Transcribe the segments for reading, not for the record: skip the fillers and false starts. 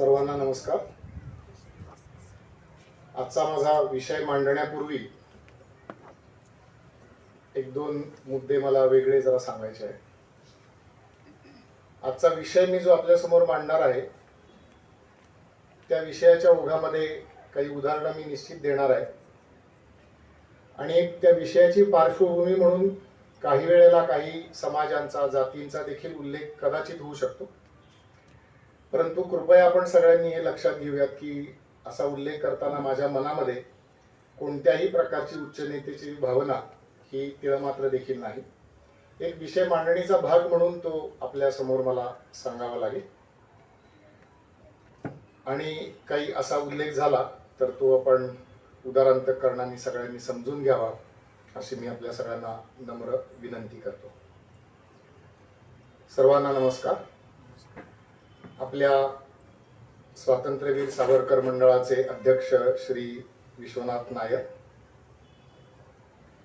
सर्वांना नमस्कार। आजचा माझा विषय मांडण्यापूर्वी एक दोन मुद्दे मला वेगळे जरा सांगायचे आहे। आजचा विषय मी जो आपल्या समोर मांडणार आहे त्या विषयाच्या ओघामध्ये काही उदाहरणं मी निश्चित देणार आहे आणि त्या विषयाची पार्श्वभूमी म्हणून काही वेळेला काही समाजांचा जातींचा देखील उल्लेख कदाचित होऊ शकतो, परंतु कृपया आपण सगळ्यांनी हे लक्षात घेऊयात की असा उल्लेख करताना माझ्या मनामध्ये कोणत्याही प्रकारची उच्च नेतेची भावना ही तिळमात्र देखील नाही। एक विषय मांडणीचा भाग म्हणून तो आपल्या समोर मला सांगावा लागेल आणि काही असा उल्लेख झाला तर तो आपण उदारांतकरणाने सगळ्यांनी समजून घ्यावा अशी मी आपल्या सगळ्यांना नम्र विनंती करतो। सर्वांना नमस्कार। आपल्या स्वातंत्र्यवीर सावरकर मंडळाचे अध्यक्ष श्री विश्वनाथ नायर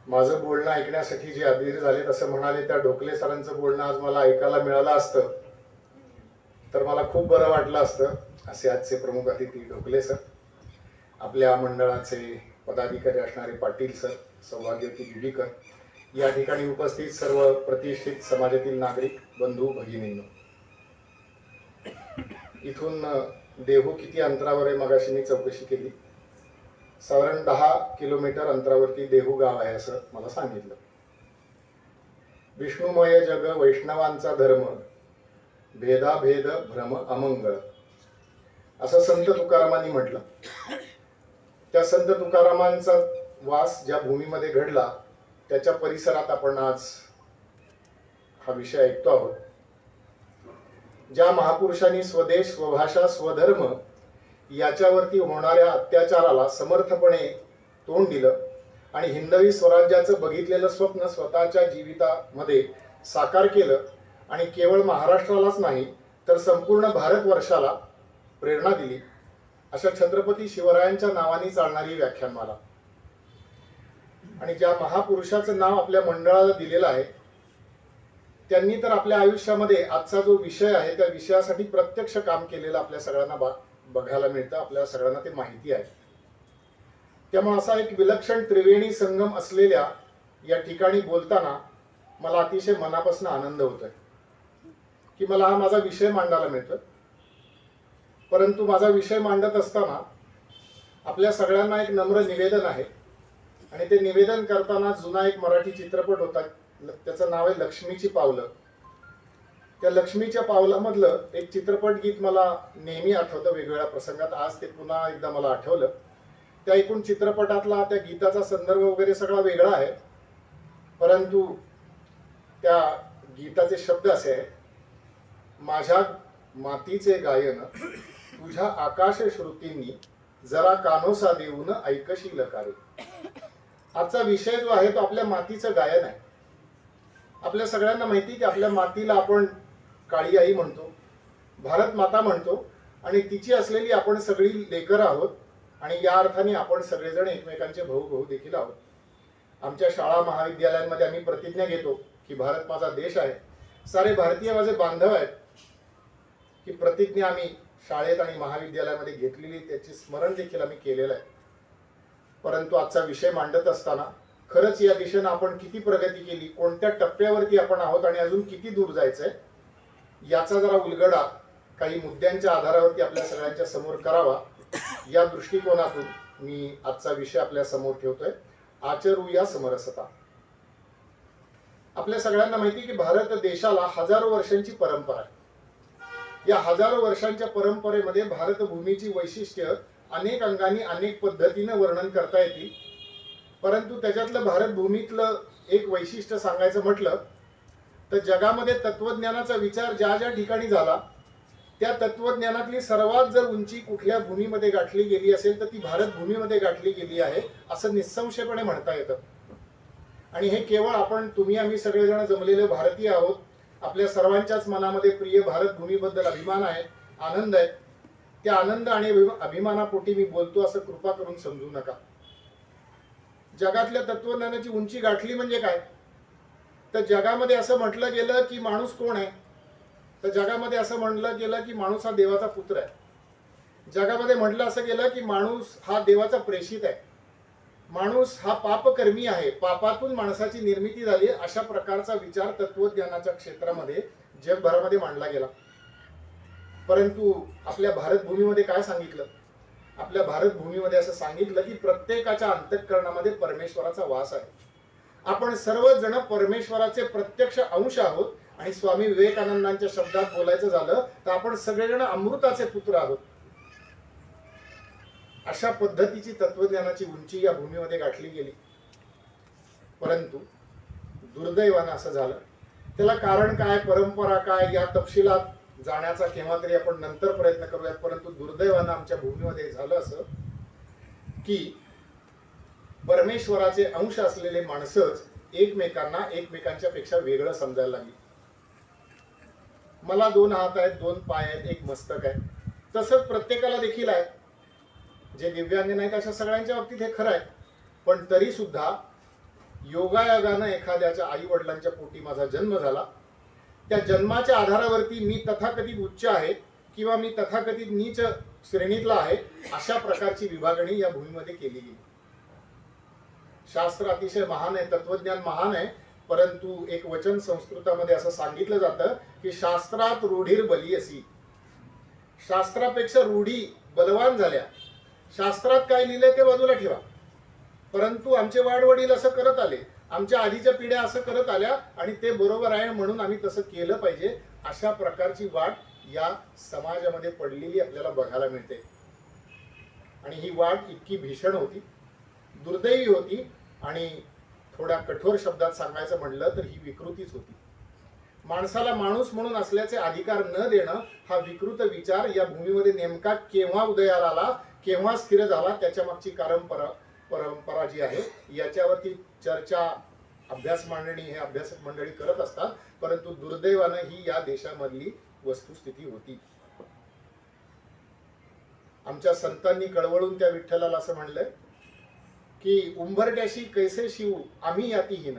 माझं बोलणं ऐकण्यासाठी जे अधीर झाले असं म्हणाले, त्या ढोकले सरांचं बोलणं आज मला ऐकायला मिळालं असतं तर मला खूप बरं वाटलं असतं। असे आजचे प्रमुख अतिथी ढोकले सर, आपल्या मंडळाचे पदाधिकारी असणारे पाटील सर, सौभाग्यवती गिडीकर, या ठिकाणी उपस्थित सर्व प्रतिष्ठित समाजातील नागरिक बंधू भगिनींनो, इथून देहू किती अंतरावर आहे मगाशी मी चौकशी केली, साधारण 10 किलोमीटर अंतरावरती देहू गाव आहे असं मला सांगितलं। विष्णुमय जग वैष्णवांचा धर्म, भेदाभेद भ्रम अमंगळ असं संत तुकारामांनी म्हटलं। त्या संत तुकारामांचा वास ज्या भूमीमध्ये घडला त्याच्या परिसरात आपण आज हा विषय ऐकतो आहोत। ज्या महापुरुषांनी स्वदेश स्वभाषा स्वधर्म याच्यावरती होणाऱ्या अत्याचाराला समर्थपणे तोंड दिलं आणि हिंदवी स्वराज्याचं बघितलेलं स्वप्न स्वतःच्या जीवितामध्ये साकार केलं आणि केवळ महाराष्ट्रालाच नाही तर संपूर्ण भारतवर्षाला प्रेरणा दिली, अशा छत्रपती शिवरायांच्या नावाने चालणारी व्याख्यानमाला आणि ज्या महापुरुषाचं नाव आपल्या मंडळाला दिलेलं आहे त्यांनी तर आपल्या आयुष्यामध्ये आजचा जो विषय आहे त्या विषयासाठी प्रत्यक्ष काम केलेलं आपल्या सगळ्यांना बघायला मिळतं, आपल्या सगळ्यांना ते माहिती आहे। त्यामुळे असा एक विलक्षण त्रिवेणी संगम असलेल्या या ठिकाणी बोलताना मला अतिशय मनापासून आनंद होतोय की मला हा माझा विषय मांडायला मिळतोय। परंतु माझा विषय मांडत असताना आपल्या सगळ्यांना एक नम्र निवेदन आहे आणि ते निवेदन करताना जुना एक मराठी चित्रपट होता, त्याचं नाव आहे लक्ष्मीची पावलं। त्या लक्ष्मीच्या पावलामधलं एक चित्रपट गीत मला नेहमी आठवतं वेगवेगळ्या प्रसंगात, आज ते पुन्हा एकदा मला आठवलं। त्या एकूण चित्रपटातला त्या गीताचा संदर्भ वगैरे सगळा वेगळा आहे, परंतु त्या गीताचे शब्द असे आहे, माझ्या मातीचे गायन तुझ्या आकाश श्रुतींनी जरा कानोसा देऊन ऐकशील कारे। आजचा विषय जो आहे तो आपल्या मातीचं गायन आहे। आपल्या सगळ्यांना माहिती की आपल्या मातीला आपण काळी आई म्हणतो, भारत माता म्हणतो आणि तिची असलेली आपण सगळी लेकर आहोत आणि या अर्थाने आपण सगळेजण एकमेकांचे भाऊ भाऊ देखील आहोत। आमच्या शाळा महाविद्यालयांमध्ये आम्ही प्रतिज्ञा घेतो की भारत माझा देश आहे, सारे भारतीय माझे बांधव आहेत, ही प्रतिज्ञा आम्ही शाळेत आणि महाविद्यालयामध्ये घेतलेली, त्याचे स्मरण देखील आम्ही केलेलं आहे। परंतु आजचा विषय मांडत असताना खरंच या दिशेने आपण किती प्रगती केली, कोणत्या टप्प्यावरती आपण आहोत आणि अजून किती दूर जायचंय याचा जरा उलगडा काही मुद्द्यांच्या आधारावरती आपल्या सगळ्यांच्या समोर करावा, या दृष्टिकोनातून मी आजचा विषय आपल्या समोर ठेवतोय, आचरूया समरसता। आपल्या सगळ्यांना माहिती की भारत देशाला हजारो वर्षांची परंपरा आहे। या हजारो वर्षांच्या परंपरेमध्ये भारत भूमीची वैशिष्ट्य अनेक अंगांनी अनेक पद्धतीने वर्णन करता येतील, परंतु त्याच्यातलं भारत भूमीतलं एक वैशिष्ट्य सांगायचं म्हटलं तर जगामध्ये तत्वज्ञानाचा विचार ज्या ज्या ठिकाणी झाला त्या तत्वज्ञानातली सर्वात जर उंची कुठल्या भूमीमध्ये गाठली गेली असेल तर ती भारत भूमीमध्ये गाठली गेली आहे असं निसंशयपणे म्हणता येतं। आणि हे केवळ आपण तुम्ही आम्ही सगळेजण जमलेले भारतीय आहोत, आपल्या सर्वांच्याच मनामध्ये प्रिय भारत भूमीबद्दल अभिमान आहे, आनंद आहे। त्या आनंद आणि अभिमानापोटी मी बोलतो असं कृपा करून समजू नका। जगातल्या तत्वज्ञानाची उंची गाठली म्हणजे काय, तर जगामध्ये असं म्हटलं गेलं की माणूस कोण आहे, तर जगामध्ये असं म्हणलं गेलं की माणूस हा देवाचा पुत्र आहे। जगामध्ये म्हटलं असं गेलं की माणूस हा देवाचा प्रेषित आहे, माणूस हा पापकर्मी आहे, पापातून माणसाची निर्मिती झाली, अशा प्रकारचा विचार तत्वज्ञानाच्या क्षेत्रामध्ये जगभरामध्ये मांडला गेला. परंतु आपल्या भारत भूमीमध्ये काय सांगितलं? आपल्या भारत भूमीमध्ये असं सांगितलं की प्रत्येकाच्या अंतःकरणामध्ये परमेश्वराचा वास आहे. आपण सर्वजण परमेश्वराचे प्रत्यक्ष अंश आहोत. आणि स्वामी विवेकानंदांच्या शब्दात बोलायचं झालं तर आपण सगळेजण अमृताचे पुत्र आहोत. अशा पद्धतीची तत्वज्ञानाची उंची या भूमीमध्ये गाठली गेली. परंतु दुर्दैवानं असं झालं. त्याला कारण काय, परंपरा काय, या तपशिलात जाण्याचा केव्हा तरी आपण नंतर प्रयत्न करूयात. परंतु दुर्दैवानं आमच्या भूमीमध्ये झालं असं की परमेश्वराचे अंश असलेले माणसंच एकमेकांना एकमेकांच्या पेक्षा वेगळं समजायला लागली. मला 2 हात आहेत, 2 पाय आहेत, 1 मस्तक आहे, तसंच प्रत्येकाला देखील आहे. जे दिव्यांग नाहीत अशा सगळ्यांच्या बाबतीत हे खरं आहे. पण तरी सुद्धा योगायोगानं एखाद्याच्या आई वडिलांच्या पोटी माझा जन्म झाला, त्या जन्माच्या आधारावरती मी तथाकथित उच्च आहे किंवा मी तथाकथित नीच श्रेणीतला आहे, अशा प्रकारची विभागणी या भूमीमध्ये केली गेली. शास्त्र अतिशय महान आहे, तत्वज्ञान महान आहे. परंतु एक वचन संस्कृतामध्ये असं सांगितलं जातं की शास्त्रात रूढीर बलियसी. शास्त्रापेक्षा रूढी बलवान झाल्या. शास्त्रात काय लिहिलंय ते बाजूला ठेवा, परंतु आमचे वाडवडील असं करत आले, आमच्या आधीच्या पिढ्या असं करत आल्या आणि ते बरोबर आहे म्हणून आम्ही तसं केलं पाहिजे, अशा प्रकारची वाट या समाजामध्ये पडलेली आपल्याला बघायला मिळते. आणि ही वाट इतकी भीषण होती, दुर्दैवी होती आणि थोड्या कठोर शब्दात सांगायचं म्हटलं तर ही विकृतीच होती. माणसाला माणूस म्हणून असल्याचे अधिकार न देणं हा विकृत विचार या भूमीमध्ये नेमका केव्हा उदयाला आला, केव्हा स्थिर झाला, त्याच्या मागची परंपरा जी आहे याच्यावरती चर्चा, अभ्यास मांडणी हे अभ्यासक मंडळी करत असतात. परंतु दुर्दैवानं ही या देशामधली वस्तुस्थिती होती. आमच्या संतांनी कळवळून त्या विठ्ठलाला असं म्हणलंय की उंबरट्याशी कैसे शिवू आम्ही यातीहीन.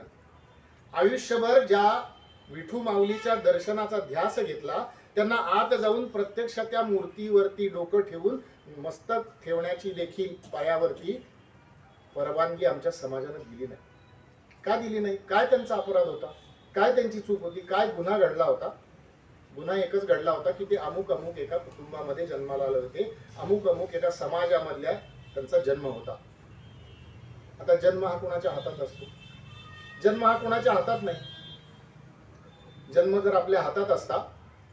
आयुष्यभर ज्या विठू माऊलीच्या दर्शनाचा ध्यास घेतला त्यांना आत जाऊन प्रत्यक्ष त्या मूर्तीवरती डोकं ठेवून मस्तक ठेवण्याची देखील पायावरती परवानगी आमच्या समाजाने दिली नाही. का दिली नाही? काय त्यांचा अपराध होता? काय त्यांची चूक होती? काय गुन्हा घडला होता? गुन्हा एकच घडला होता की ते अमुक अमुक एका कुटुंबामध्ये जन्माला आले होते, अमुक अमुक एका समाजामधल्या त्यांचा जन्म होता. आता जन्म हा कोणाच्या हातात असतो? जन्म हा कोणाच्या हातात नाही. जन्म जर आपल्या हातात असता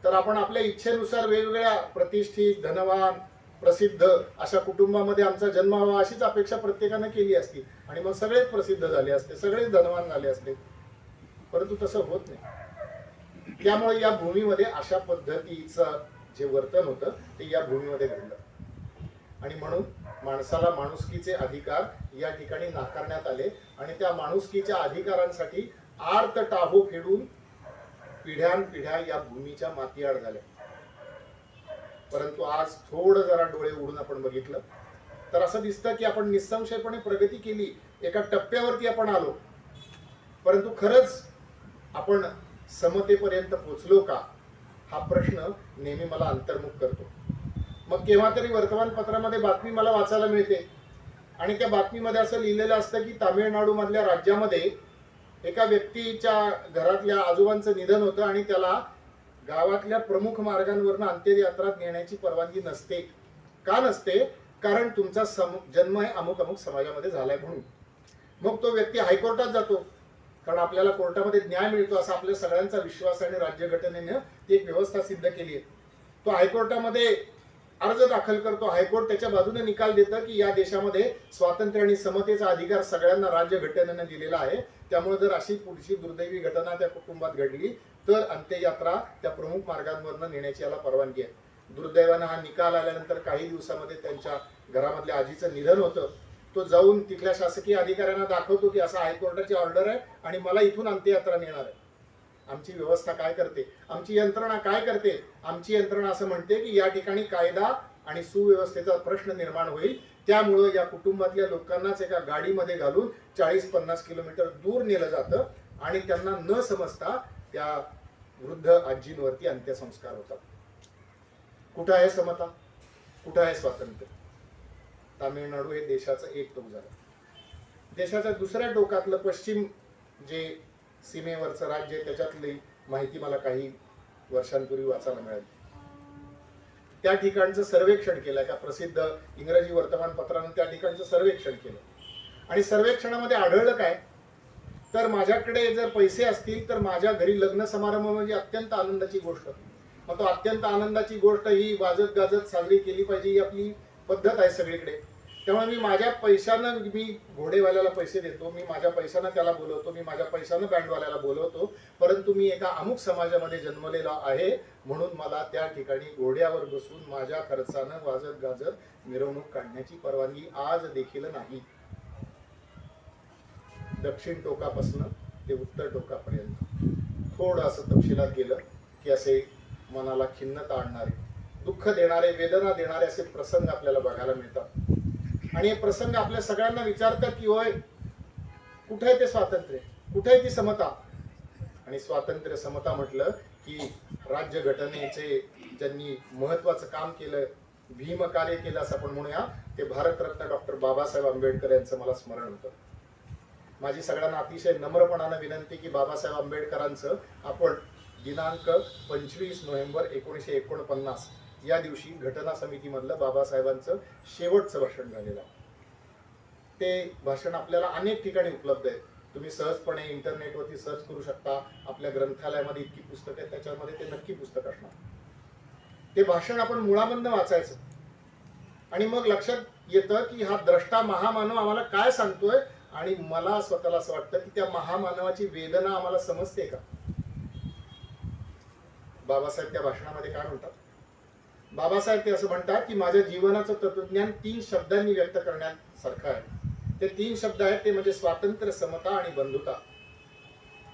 तर आपण आपल्या इच्छेनुसार वेगवेगळ्या प्रतिष्ठित, धनवान, प्रसिद्ध अशा कुटुंबामध्ये आमचा जन्म व्हावा अशीच अपेक्षा प्रत्येकाने केली असती आणि मग सगळेच प्रसिद्ध झाले असते, सगळेच धनवान झाले असते. परंतु तसं होत नाही. त्यामुळे या भूमीमध्ये अशा पद्धतीचं जे वर्तन होतं ते या भूमीमध्ये घडलं. आणि म्हणून माणसाला माणुसकीचे अधिकार या ठिकाणी नाकारण्यात आले आणि त्या माणुसकीच्या अधिकारांसाठी आर्त टाहो फेडून पिढ्यानपिढ्या या भूमीच्या मातीआड झाल्या. परंतु आज थोडं जरा डोळे उघडून आपण बघितलं तर असं दिसतं की आपण निसंशयपणे प्रगती केली, एका टप्प्यावरती आपण आलो. परंतु खरंच आपण समतेपर्यंत पोहोचलो का, हा प्रश्न नेहमी मला अंतर्मुख करतो. मग केव्हा तरी वर्तमानपत्रामध्ये बातमी मला वाचायला मिळते आणि त्या बातमीमध्ये असं लिहिलेलं असतं की तामिळनाडू मधल्या राज्यामध्ये एका व्यक्तीच्या घरातल्या आजोबांचं निधन होतं आणि त्याला गावातल्या प्रमुख मार्गांवरनं अंत्ययात्रा नेण्याची परवानगी नसते. का नसते? कारण तुमचा जन्म आहे अमुक अमुक समाजामध्ये झालाय म्हणून. मग तो व्यक्ती हायकोर्टात जातो, कारण आपल्याला कोर्टामध्ये न्याय मिळतो असा आपल्या सगळ्यांचा विश्वास आणि राज्यघटनेनं ती एक व्यवस्था सिद्ध केली आहे. तो हायकोर्टामध्ये अर्ज दाखल करतो, हायकोर्ट त्याच्या बाजूने निकाल देतं की या देशामध्ये स्वातंत्र्य आणि समतेचा अधिकार सगळ्यांना राज्यघटनेनं दिलेला आहे. त्यामुळे जर अशी पुढची दुर्दैवी घटना त्या कुटुंबात घडली तर अंत्ययात्रा त्या प्रमुख मार्गांवरनं नेण्याची याला परवानगी आहे. दुर्दैवानं हा निकाल आल्यानंतर काही दिवसामध्ये त्यांच्या घरामधल्या आजीचं निधन होतं. तो जाऊन तिथल्या शासकीय अधिकाऱ्यांना दाखवतो की असा हायकोर्टाची ऑर्डर आहे आणि मला इथून अंत्ययात्रा नेणार आहे. आमची व्यवस्था काय करते? आमची यंत्रणा काय करते? आमची यंत्रणा असं म्हणते की या ठिकाणी कायदा आणि सुव्यवस्थेचा प्रश्न निर्माण होईल, त्यामुळं या कुटुंबातल्या लोकांनाच एका गाडीमध्ये घालून 40-50 किलोमीटर दूर नेलं जातं आणि त्यांना न समजता त्या वृद्ध आजींवरती अंत्यसंस्कार होतात. कुठं आहे समता? कुठं आहे स्वातंत्र्य? तामिळनाडू हे देशाचं एक टोक झालं. देशाच्या दुसऱ्या टोकातलं पश्चिम जे सीमेवरचं राज्य आहे त्याच्यातली माहिती मला काही वर्षांपूर्वी वाचायला मिळाली. त्या ठिकाणचं सर्वेक्षण केलं, एका प्रसिद्ध इंग्रजी वर्तमानपत्रानं त्या ठिकाणचं सर्वेक्षण केलं आणि सर्वेक्षणामध्ये आढळलं काय, तर माझ्याकडे जर पैसे असतील तर माझ्या घरी लग्न समारंभ म्हणजे अत्यंत आनंदाची गोष्ट. मग तो अत्यंत आनंदाची गोष्ट ही वाजत गाजत साजरी केली पाहिजे ही आपली पद्धत आहे सगळीकडे. त्यामुळे मी माझ्या पैशानं मी घोडेवाल्याला पैसे देतो, मी माझ्या पैशानं त्याला बोलवतो, मी माझ्या पैशानं बँडवाल्याला बोलवतो, परंतु मी एका अमुक समाजामध्ये जन्मलेला आहे म्हणून मला त्या ठिकाणी घोड्यावर बसून माझ्या खर्चानं वाजत गाजत मिरवणूक काढण्याची परवानगी आज देखील नाही. दक्षिण टोकापासून ते उत्तर टोकापर्यंत थोडं असं तपशिलात गेलं की असे मनाला खिन्नता आणणारे, दुःख देणारे, वेदना देणारे असे प्रसंग आपल्याला बघायला मिळतात. आणि हे प्रसंग आपल्या सगळ्यांना विचारतात की होय कुठे आहे ते स्वातंत्र्य, कुठे आहे ती समता? आणि स्वातंत्र्य समता म्हटलं की राज्य घटनेचे ज्यांनी महत्वाचं काम केलं, भीमकार्य केलं असं आपण म्हणूया, ते भारतरत्न डॉक्टर बाबासाहेब आंबेडकर यांचं मला स्मरण होतं. माझी सगळ्यांना अतिशय नम्रपणानं विनंती की बाबासाहेब आंबेडकरांचं आपण दिनांक 25 नोव्हेंबर 1949 या दिवशी घटना समितीमधलं बाबासाहेबांचं शेवटचं भाषण झालेलं आहे. ते भाषण आपल्याला अनेक ठिकाणी उपलब्ध आहे. तुम्ही सहजपणे इंटरनेटवरती सर्च करू शकता. आपल्या ग्रंथालयामध्ये इतकी पुस्तकं आहेत, त्याच्यामध्ये ते नक्की पुस्तक असणार. ते भाषण आपण मुळामधनं वाचायचं आणि मग लक्षात येतं की हा द्रष्टा महामानव आम्हाला काय सांगतोय आणि मला स्वतःला असं वाटतं की त्या महामानवाची वेदना आम्हाला समजते का? बाबासाहेब त्या भाषणामध्ये काय म्हणतात? बाबासाहेब ते असं म्हणतात की माझ्या जीवनाचं तत्वज्ञान 3 शब्दांनी व्यक्त करण्यासारखं आहे. ते 3 शब्द आहेत ते म्हणजे स्वातंत्र्य, समता आणि बंधुता.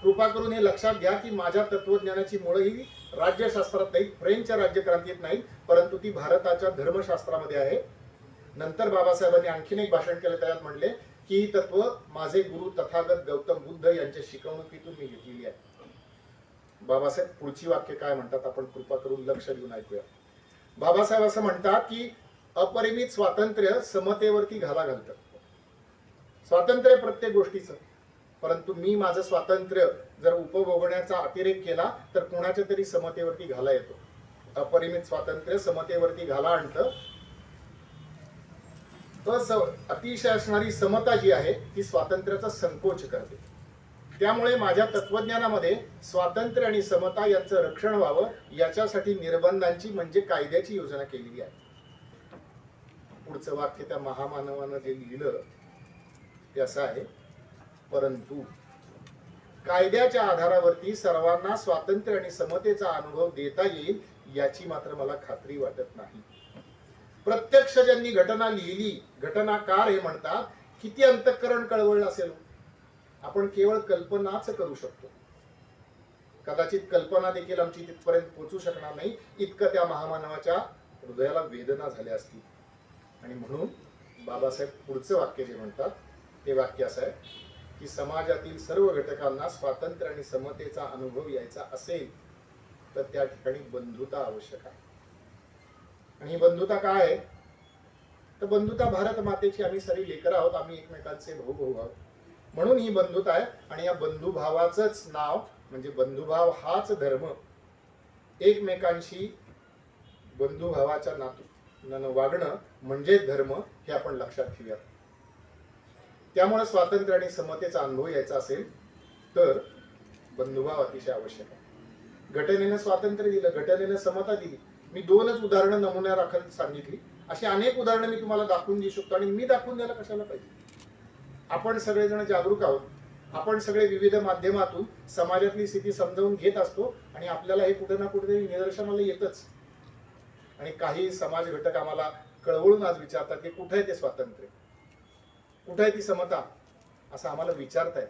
कृपा करून हे लक्षात घ्या की माझ्या तत्वज्ञानाची मुळं ही राज्यशास्त्रात नाही, फ्रेंचच्या राज्यक्रांतीत नाही, परंतु ती भारताच्या धर्मशास्त्रामध्ये आहे. नंतर बाबासाहेबांनी आणखीन एक भाषण केलं, त्यात म्हणले की ही तत्व माझे गुरु तथागत गौतम बुद्ध यांच्या शिकवणुकीतून मी घेतलेली आहे. बाबासाहेब पुढची वाक्य काय म्हणतात आपण कृपा करून लक्ष देऊन ऐकूया. बाबासाहेब असं म्हणतात की अपरिमित स्वातंत्र्य समतेवरती घाला घालतं. स्वातंत्र्य प्रत्येक गोष्टीचं, परंतु मी माझं स्वातंत्र्य जर उपभोगण्याचा अतिरेक केला तर कोणाच्या तरी समतेवरती घाला येतो. अपरिमित स्वातंत्र्य समतेवरती घाला आणतं. अतिशय असणारी समता जी आहे ती स्वातंत्र्याचा संकोच करते. त्यामुळे माझ्या तत्वज्ञानामध्ये स्वातंत्र्य आणि समता यांचं रक्षण व्हावं याच्यासाठी निर्बंधांची म्हणजे कायद्याची योजना केलेली आहे. पुढचं वाक्य त्या महामानवानं जे लिहिलं ते असं आहे, परंतु कायद्याच्या आधारावरती सर्वांना स्वातंत्र्य आणि समतेचा अनुभव देता येईल याची मात्र मला खात्री वाटत नाही. प्रत्यक्ष ज्यांनी घटना लिहिली, घटनाकार हे म्हणतात किती अंतःकरण कळवळलं असेल. आपण केवळ कल्पनाच करू शकतो. कदाचित कल्पना देखील आमची तिथपर्यंत पोहोचू शकणार नाही इतकं त्या महामानवाच्या हृदयाला वेदना झाल्या असतील. आणि म्हणून बाबासाहेब पुढचं वाक्य जे म्हणतात ते वाक्य असं आहे की समाजातील सर्व घटकांना स्वातंत्र्य आणि समतेचा अनुभव यायचा असेल तर त्या ठिकाणी बंधुता आवश्यक आहे. आणि ही बंधुता काय आहे? तर बंधुता भारत मातेची, आम्ही सारी लेकरं आहोत, आम्ही एकमेकांचे भाऊ भाऊ आहोत, म्हणून ही बंधुता आहे. आणि या बंधुभावाचंच नाव म्हणजे बंधुभाव हाच धर्म. एकमेकांशी बंधुभावाच्या नात्यानं वागणं म्हणजे धर्म हे आपण लक्षात ठेवूया. त्यामुळे स्वातंत्र्य आणि समतेचा अनुभव यायचा असेल तर बंधुभाव अतिशय आवश्यक आहे. घटनेनं स्वातंत्र्य दिलं, घटनेनं समता दिली. मी 2च उदाहरणं नमुन्यादाखल सांगितली. अशी अनेक उदाहरणं मी तुम्हाला दाखवून देऊ शकतो आणि मी दाखवून द्यायला कशाला पाहिजे? आपण सगळेजण जागरूक आहोत. आपण सगळे विविध माध्यमातून समाजातली स्थिती समजावून घेत असतो आणि आपल्याला हे कुठे ना कुठेतरी निदर्शनाला येतच. आणि काही समाज घटक आम्हाला कळवळून आज विचारतात की कुठे आहे ते स्वातंत्र्य, कुठे आहे ती समता, असं आम्हाला विचारतायत.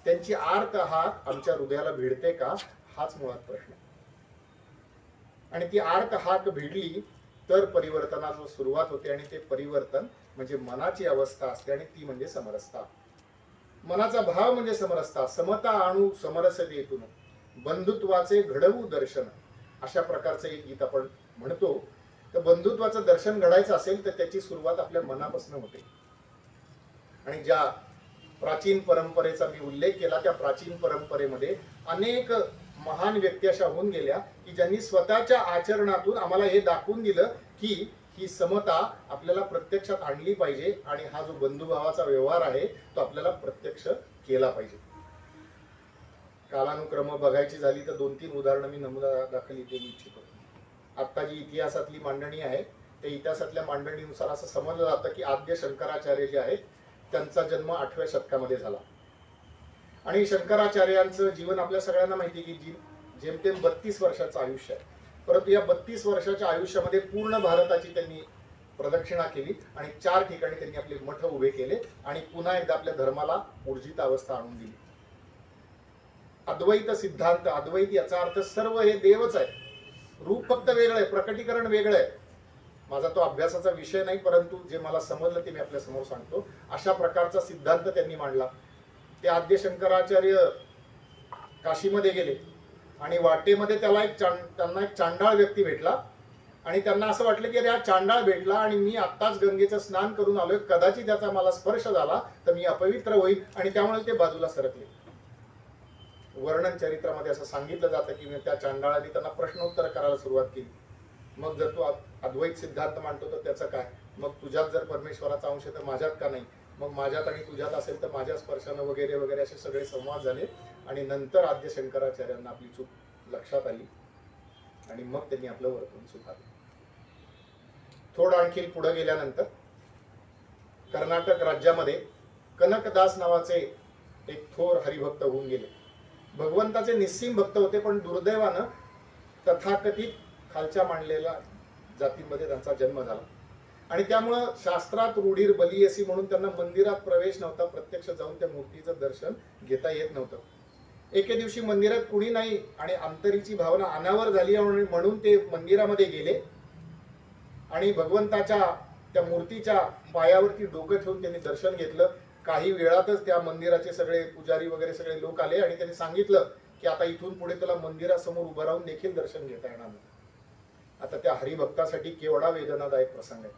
त्यांची आर्त हाक आमच्या हृदयाला भिडते का हाच मुळात प्रश्न. आणि ती आर्त हाक भिडली तर परिवर्तनाची सुरुवात होते आणि ते परिवर्तन म्हणजे मनाची अवस्था असते आणि ती म्हणजे समरसता. मनाचा भाव म्हणजे समरसता. समता आणू समरसतेतून बंधुत्वाचे घडवू दर्शन, अशा प्रकारचं एक गीत आपण म्हणतो. तर बंधुत्वाचं दर्शन घडायचं असेल तर त्याची सुरुवात आपल्या मनापासून होते. आणि ज्या प्राचीन परंपरेचा मी उल्लेख केला, त्या प्राचीन परंपरेमध्ये अनेक महान व्यक्ती अशा होऊन गेल्या की ज्यांनी स्वतःच्या आचरणातून आम्हाला हे दाखवून दिलं की ही समता आपल्याला प्रत्यक्षात आणली पाहिजे आणि हा जो बंधुभावाचा व्यवहार आहे तो आपल्याला प्रत्यक्ष केला पाहिजे. कालानुक्रम बघायची झाली तर 2-3 उदाहरणं मी नमुनादाखल देऊ इच्छितो. आता जी इतिहासातली मांडणी आहे त्या इतिहासातल्या मांडणीनुसार असं समजलं जातं की आद्य शंकराचार्य जे आहेत त्यांचा जन्म 8व्या शतकामध्ये झाला. आणि शंकराचार्यांचं जीवन आपल्या सगळ्यांना माहिती की जेमतेम 32 वर्षाचं आयुष्य आहे. परंतु या 32 वर्षाच्या आयुष्यामध्ये पूर्ण भारताची त्यांनी प्रदक्षिणा केली आणि 4 ठिकाणी त्यांनी आपले मठ उभे केले आणि पुन्हा एकदा आपल्या धर्माला ऊर्जित अवस्था आणून दिली. अद्वैत सिद्धांत, अद्वैत याचा अर्थ सर्व हे देवच आहे, रूप फक्त वेगळं आहे, प्रकटीकरण वेगळं आहे. माझा तो अभ्यासाचा विषय नाही, परंतु जे मला समजलं ते मी आपल्या समोर सांगतो. अशा प्रकारचा सिद्धांत त्यांनी मांडला. ते आद्य शंकराचार्य काशीमध्ये गेले आणि वाटेमध्ये त्यांना एक चांडाळ व्यक्ती भेटला आणि त्यांना असं वाटलं की अरे हा चांडाळ भेटला आणि मी आत्ताच गंगेचं स्नान करून आलोय, कदाचित त्याचा मला स्पर्श झाला तर मी अपवित्र होईल, आणि त्यामुळे ते बाजूला सरकले. वर्णन चरित्रामध्ये असं सांगितलं जातं की त्या चांडाळाने त्यांना प्रश्नोत्तर करायला सुरुवात केली. मग जर तू अद्वैत सिद्धांत मांडतो तर त्याचं काय, मग तुझ्यात जर परमेश्वराचा अंश आहे तर माझ्यात का नाही, मग माझ्यात आणि तुझ्यात असेल तर माझ्या स्पर्शानं वगैरे वगैरे असे सगळे संवाद झाले. आणि नंतर आद्य शंकराचार्यांना आपली चूक लक्षात आली आणि मग त्यांनी आपलं वर्तन सुधारलं. थोडं आणखी पुढे गेल्यानंतर कर्नाटक राज्यामध्ये कनकदास नावाचे एक थोर हरिभक्त होऊन गेले. भगवंताचे निस्सीम भक्त होते, पण दुर्दैवानं तथाकथित खालच्या मांडलेल्या जातीमध्ये त्यांचा जन्म झाला आणि त्यामुळं शास्त्रात रूढीर बलियसी म्हणून त्यांना मंदिरात प्रवेश नव्हता, प्रत्यक्ष जाऊन त्या मूर्तीचं दर्शन घेता येत नव्हतं. एके दिवशी मंदिरात कुणी नाही आणि अंतरीची भावना अनावर झाली म्हणून ते मंदिरामध्ये गेले आणि भगवंताच्या त्या मूर्तीच्या पायावरती डोकं ठेवून त्यांनी दर्शन घेतलं. काही वेळातच त्या मंदिराचे सगळे पुजारी वगैरे सगळे लोक आले आणि त्यांनी सांगितलं की आता इथून पुढे तुला मंदिरासमोर उभं राहून देखील दर्शन घेता येणार नाही. आता त्या हरिभक्तासाठी केवढा वेदनादायक प्रसंग आहे.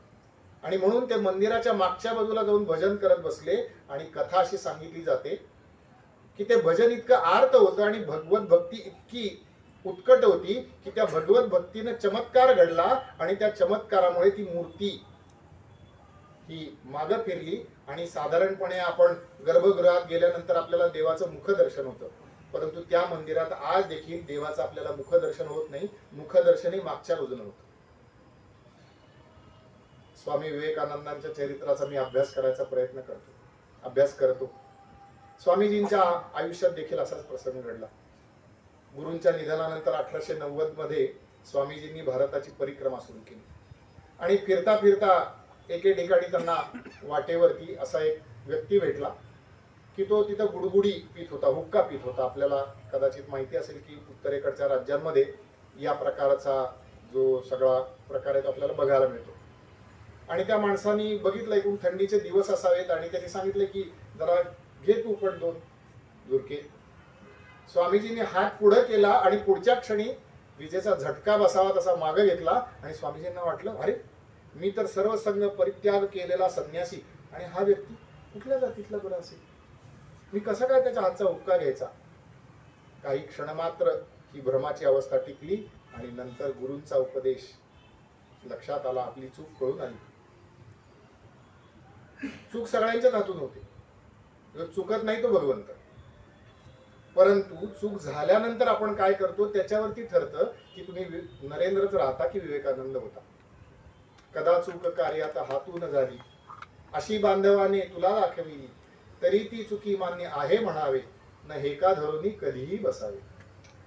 आणि म्हणून ते मंदिराच्या मागच्या बाजूला जाऊन भजन करत बसले आणि कथा अशी सांगितली जाते की ते भजन इतकं आर्त होतं आणि भगवत भक्ती इतकी उत्कट होती की त्या भगवत भक्तीने चमत्कार घडला आणि त्या चमत्कारामुळे ती मूर्ती ही मागं फिरली. आणि साधारणपणे आपण गर्भगृहात गेल्यानंतर आपल्याला देवाचं मुखदर्शन होतं, परंतु त्या मंदिरात आज देखील देवाचं आपल्याला मुखदर्शन होत नाही, मुखदर्शनही मागच्या बाजूने होतं. स्वामी विवेकानंदांच्या चरित्राचा मी अभ्यास करतो. स्वामीजींच्या आयुष्यात देखील असाच प्रसंग घडला. गुरूंच्या निधनानंतर 1890 मध्ये स्वामीजींनी भारताची परिक्रमा सुरू केली आणि फिरता फिरता एके ठिकाणी त्यांना वाटेवरती असा एक व्यक्ती भेटला की तो तिथं गुडगुडी पित होता, हुक्का पित होता. आपल्याला कदाचित माहिती असेल की उत्तरेकडच्या राज्यांमध्ये या प्रकारचा जो सगळा प्रकार आहे तो आपल्याला बघायला मिळतो. आणि त्या माणसाने बघितलं एकूण थंडीचे दिवस असावेत आणि त्यांनी सांगितले की जरा घे तू पण 2 झुरके. स्वामीजींनी हात पुढे केला आणि पुढच्या क्षणी विजेचा झटका बसावा तसा मागे घेतला आणि स्वामीजींना वाटलं अरे मी तर सर्व संघ परित्याग केलेला संन्यासी आणि हा व्यक्ती कुठल्या जातीतला बरं असेल, मी कसा काय त्याच्या हातचा हुक्का घ्यायचा. काही क्षण मात्र ही भ्रमाची अवस्था टिकली आणि नंतर गुरूंचा उपदेश लक्षात आला, आपली चूक कळून आली. चूक सगळ्यांच्याच हातून होते, जो चुकत नाही तो भगवंत. परंतु चूक झाल्यानंतर आपण काय करतो त्याच्यावरती ठरतं की तुम्ही नरेंद्रच राहता की विवेकानंद होता. कदा चूक कार्यात हातून झाली अशी बांधवाने तुला दाखविली, तरी ती चुकी मान्य आहे म्हणावे, न हेका धरुनी कधीही बसावे.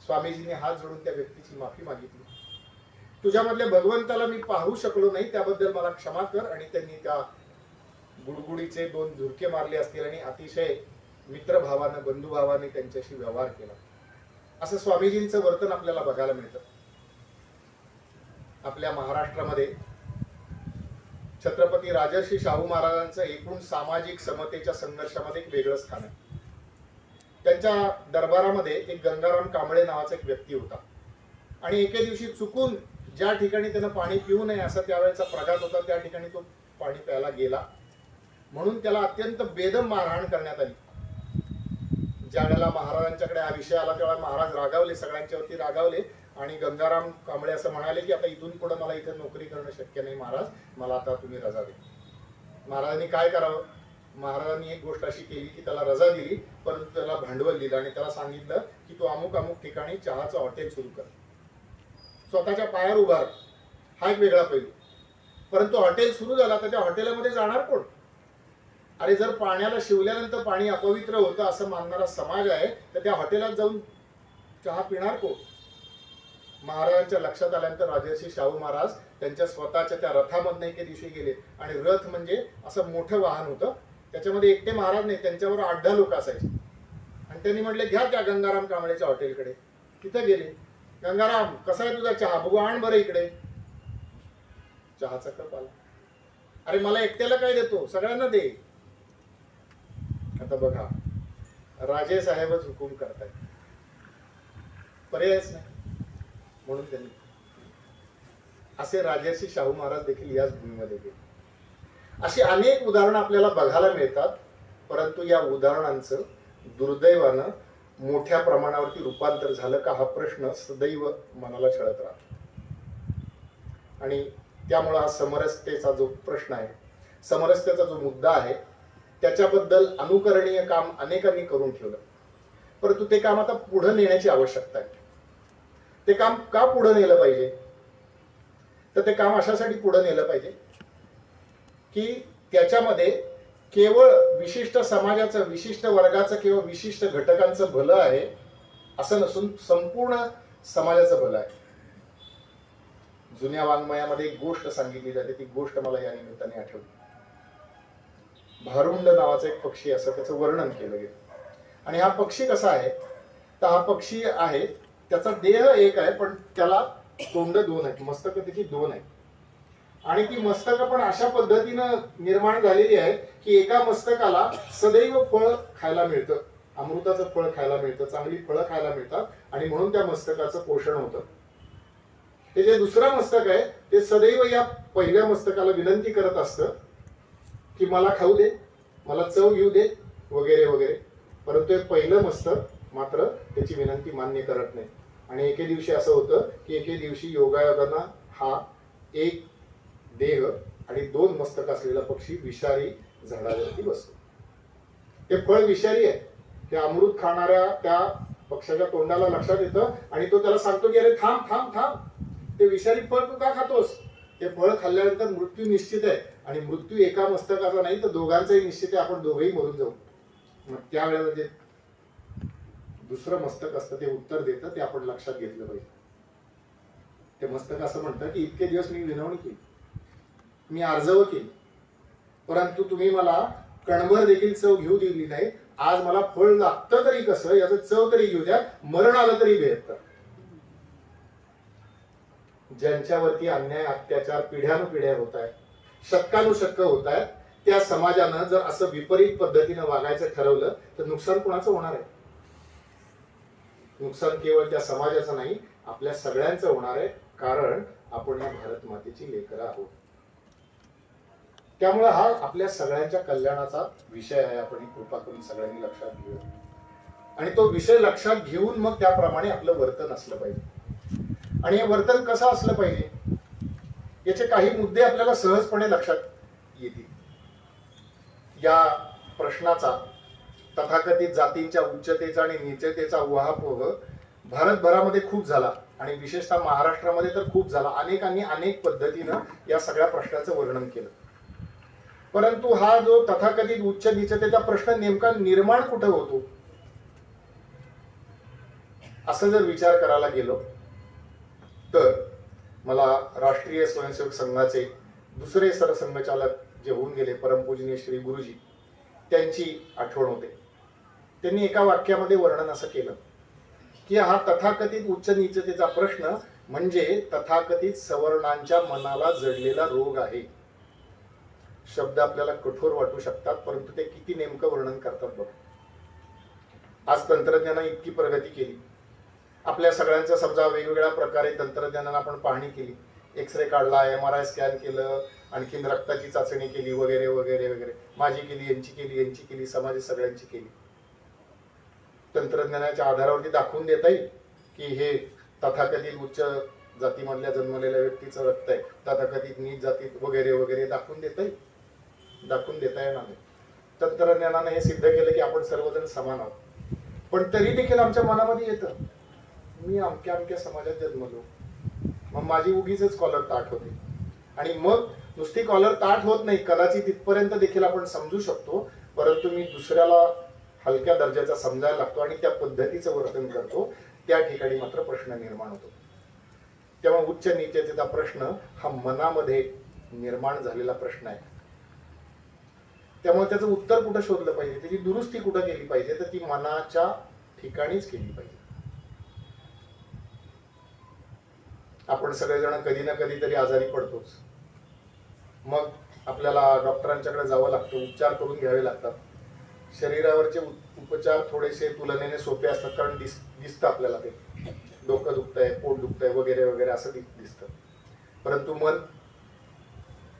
स्वामीजीने हात जोडून त्या व्यक्तीची माफी मागितली. तुझ्यामधल्या भगवंताला मी पाहू शकलो नाही, त्याबद्दल मला क्षमा कर. आणि त्यांनी त्या गुडगुडीचे 2 झुरके मारले असतील आणि अतिशय मित्रभावानं बंधुभावाने त्यांच्याशी व्यवहार केला. असं स्वामीजींचं वर्तन आपल्याला बघायला मिळतं. आपल्या महाराष्ट्रामध्ये छत्रपती राजर्षी शाहू महाराजांचं एकूण सामाजिक समतेच्या संघर्षामध्ये एक वेगळं स्थान आहे. त्यांच्या दरबारामध्ये एक गंगाराम कांबळे नावाचा एक व्यक्ती होता आणि एके दिवशी चुकून ज्या ठिकाणी त्यानं पाणी पिऊ नये असा त्यावेळेचा प्रघात होता, त्या ठिकाणी तो पाणी प्यायला गेला, म्हणून त्याला अत्यंत बेदम मारहाण करण्यात आली. ज्या वेळेला महाराजांच्याकडे हा विषय आला तेव्हा महाराज रागावले, सगळ्यांच्यावरती रागावले आणि गंगाराम कांबळे असं म्हणाले की आता इथून पुढे मला इथे नोकरी करणं शक्य नाही महाराज, मला आता तुम्ही रजा द्या. महाराजांनी काय करावं? महाराजांनी एक गोष्ट अशी केली की त्याला रजा दिली, परंतु त्याला भांडवल दिलं आणि त्याला सांगितलं की तू अमुक अमुक ठिकाणी चहाचं हॉटेल सुरू कर, स्वतःच्या पायावर उभा राहा. हा एक वेगळा पैलू. परंतु हॉटेल सुरू झाला तर त्या हॉटेलमध्ये जाणार कोण? अरे जर पाण्याला शिवल्यानंतर पाणी अपवित्र होतं असं मानणारा समाज आहे, तर त्या हॉटेलात जाऊन चहा पिणार कोण? महाराजांच्या लक्षात आल्यानंतर राजर्षी शाहू महाराज त्यांच्या स्वतःच्या त्या रथामधनं एके दिवशी गेले आणि रथ म्हणजे असं मोठं वाहन होतं, त्याच्यामध्ये एकटे महाराज नाही, त्यांच्यावर 8-10 लोक असायचे. आणि त्यांनी म्हटले घ्या त्या गंगाराम कांबळेच्या हॉटेलकडे. तिथे गेले. गंगाराम कसा आहे तुझा चहा? बघू आण बरं इकडे. चहाचा कप आला. अरे मला एकट्याला काय देतो? सगळ्यांना दे. आता बघा, राजे साहेबच हुकूम करतायत, पर्यायच नाही. म्हणून त्यांनी असे राजर्षी शाहू महाराज देखील याच भूमीमध्ये गेले. अशी अनेक उदाहरणं आपल्याला बघायला मिळतात, परंतु या उदाहरणांचं दुर्दैवानं मोठ्या प्रमाणावरती रूपांतर झालं का हा प्रश्न सदैव मनाला छळत राहतो. आणि त्यामुळे हा समरसतेचा जो प्रश्न आहे, समरसतेचा जो मुद्दा आहे, त्याच्याबद्दल अनुकरणीय काम अनेकांनी करून ठेवलं, परंतु ते काम आता पुढे नेण्याची आवश्यकता आहे. ते काम का पुढे नेलं पाहिजे? तर ते काम अशासाठी पुढे नेलं पाहिजे की त्याच्यामध्ये केवळ विशिष्ट समाजाचं, विशिष्ट वर्गाचं किंवा विशिष्ट घटकांचं भलं आहे असं नसून संपूर्ण समाजाचं भलं आहे. जुन्या वाङ्मयामध्ये एक गोष्ट सांगितली जाते, ती गोष्ट मला या निमित्ताने आठवली. भारुंड नावाचा एक पक्षी, असं त्याचं वर्णन केलं गेलं. आणि हा पक्षी कसा आहे? तर हा पक्षी आहे, त्याचा देह एक आहे पण त्याला तोंड 2 आहेत, मस्तक त्याची 2 आहेत. आणि ती मस्तक पण अशा पद्धतीनं निर्माण झालेली आहे की एका मस्तकाला सदैव फळ खायला मिळतं, अमृताचं फळ खायला मिळतं, चांगली फळं खायला मिळतात आणि म्हणून त्या मस्तकाचं पोषण होतं. ते जे दुसरं मस्तक आहे ते सदैव या पहिल्या मस्तकाला विनंती करत असतं की मला खाऊ दे, मला चव घेऊ दे, वगैरे वगैरे. परंतु हे पहिलं मस्तक मात्र त्याची विनंती मान्य करत नाही. आणि एके दिवशी असं होतं की एके दिवशी योगायोगानं हा एक देह आणि 2 मस्तक असलेला पक्षी विषारी झाडावरती बसतो. ते फळ विषारी आहे. ते अमृत खाणाऱ्या त्या पक्षाच्या तोंडाला लक्षात येतं आणि तो त्याला सांगतो की अरे थांब थांब थांब, ते विषारी फळ तू का खातोस? ते फळ खाल्ल्यानंतर मृत्यू निश्चित आहे आणि मृत्यू एका मस्तकाचा नाही तर दोघांचाही निश्चित आहे, आपण दोघेही मरून जाऊ. मग त्यावेळेला जे दुसरं मस्तक असतं ते उत्तर देतं, ते आपण लक्षात घेतलं पाहिजे. ते मस्तक असं म्हणतं की इतके दिवस मी विनवणी केली, मी आर्जव केली, परंतु तुम्ही मला कणभर देखील चव घेऊ दिली नाही. आज मला फळ लागतं तरी कसं, याचं चव तरी घेऊ द्या, मरण आलं तरी बेहत्तर. ज्यांच्यावरती अन्याय अत्याचार पिढ्यानुपिढ्या होत आहेत, शतकानुशतक होत आहेत, त्या समाजानं जर असं विपरीत पद्धतीनं वागायचं ठरवलं तर नुकसान कोणाचं होणार आहे? नुकसान केवळ त्या समाजाचं नाही, आपल्या सगळ्यांचं होणार आहे, कारण आपण या भारत मातेची लेकरं आहोत. त्यामुळे हा आपल्या सगळ्यांच्या कल्याणाचा विषय आहे. आपण कृपा करून सगळ्यांनी लक्षात घेऊया आणि तो विषय लक्षात घेऊन मग त्याप्रमाणे आपलं वर्तन असलं पाहिजे. आणि हे वर्तन कसं असलं पाहिजे याचे काही मुद्दे आपल्याला सहजपणे लक्षात येतील. या प्रश्नाचा, तथाकथित जातींच्या उच्चतेचा आणि नीचतेचा उहापोह भारतभरामध्ये खूप झाला आणि विशेषतः महाराष्ट्रामध्ये तर खूप झाला. अनेकांनी अनेक पद्धतीनं या सगळ्या प्रश्नाचं वर्णन केलं. परंतु हा जो तथाकथित उच्च नीचतेचा प्रश्न नेमका निर्माण कुठं होतो असं जर विचार करायला गेलो तर मला राष्ट्रीय स्वयंसेवक संघाचे दुसरे सरसंघचालक जे होऊन गेले परमपूजनीय श्री गुरुजी, त्यांची आठवण होते. त्यांनी एका वाक्यामध्ये वर्णन असं केलं की हा तथाकथित उच्च नीचतेचा प्रश्न म्हणजे तथाकथित सवर्णांच्या मनाला जडलेला रोग आहे. शब्द आपल्याला कठोर वाटू शकतात, परंतु ते किती नेमकं वर्णन करतात बघ. आज तंत्रज्ञानाने इतकी प्रगती केली आपल्या सगळ्यांचं समजा वेगवेगळ्या प्रकारे तंत्रज्ञानानं आपण पाहणी केली, एक्सरे काढला, MRI स्कॅन केलं, आणखीन रक्ताची चाचणी केली वगैरे वगैरे वगैरे, माझी केली, यांची केली, समाज सगळ्यांची केली. तंत्रज्ञानाच्या आधारावरती दाखवून देता येईल की हे तथाकथित उच्च जातीमधल्या जन्मलेल्या व्यक्तीचं रक्त आहे, तथाकथित नीच जातीत वगैरे वगैरे दाखवून देता येईल? दाखवून देता येणार नाही. तंत्रज्ञानाने हे सिद्ध केलं की आपण सर्वजण समान आहोत. पण तरी देखील आमच्या मनामध्ये येतं, मी अमक्या अमक्या समाजात जन्मलो, मग माझी उगीच कॉलर ताठ होते. आणि मग नुसती कॉलर ताठ होत नाही, कदाचित तिथपर्यंत देखील आपण समजू शकतो, परंतु मी दुसऱ्याला हलक्या दर्जाचा समजायला लागतो आणि त्या पद्धतीचं वर्तन करतो, त्या ठिकाणी मात्र प्रश्न निर्माण होतो. तेव्हा उच्च नीचतेचा प्रश्न हा मनामध्ये निर्माण झालेला प्रश्न आहे. त्यामुळे त्याचं उत्तर कुठं शोधलं पाहिजे, त्याची दुरुस्ती कुठं केली पाहिजे, तर ती मनाच्या ठिकाणीच केली पाहिजे. आपण सगळेजण कधी ना कधी तरी आजारी पडतोच. मग आपल्याला डॉक्टरांच्याकडे जावं लागतं, उपचार करून घ्यावे लागतात. शरीरावरचे उपचार थोडेसे तुलनेने सोपे असतात, कारण दिसतं आपल्याला, ते डोकं दुखतंय, पोट दुखतंय वगैरे वगैरे असं दिसतं. परंतु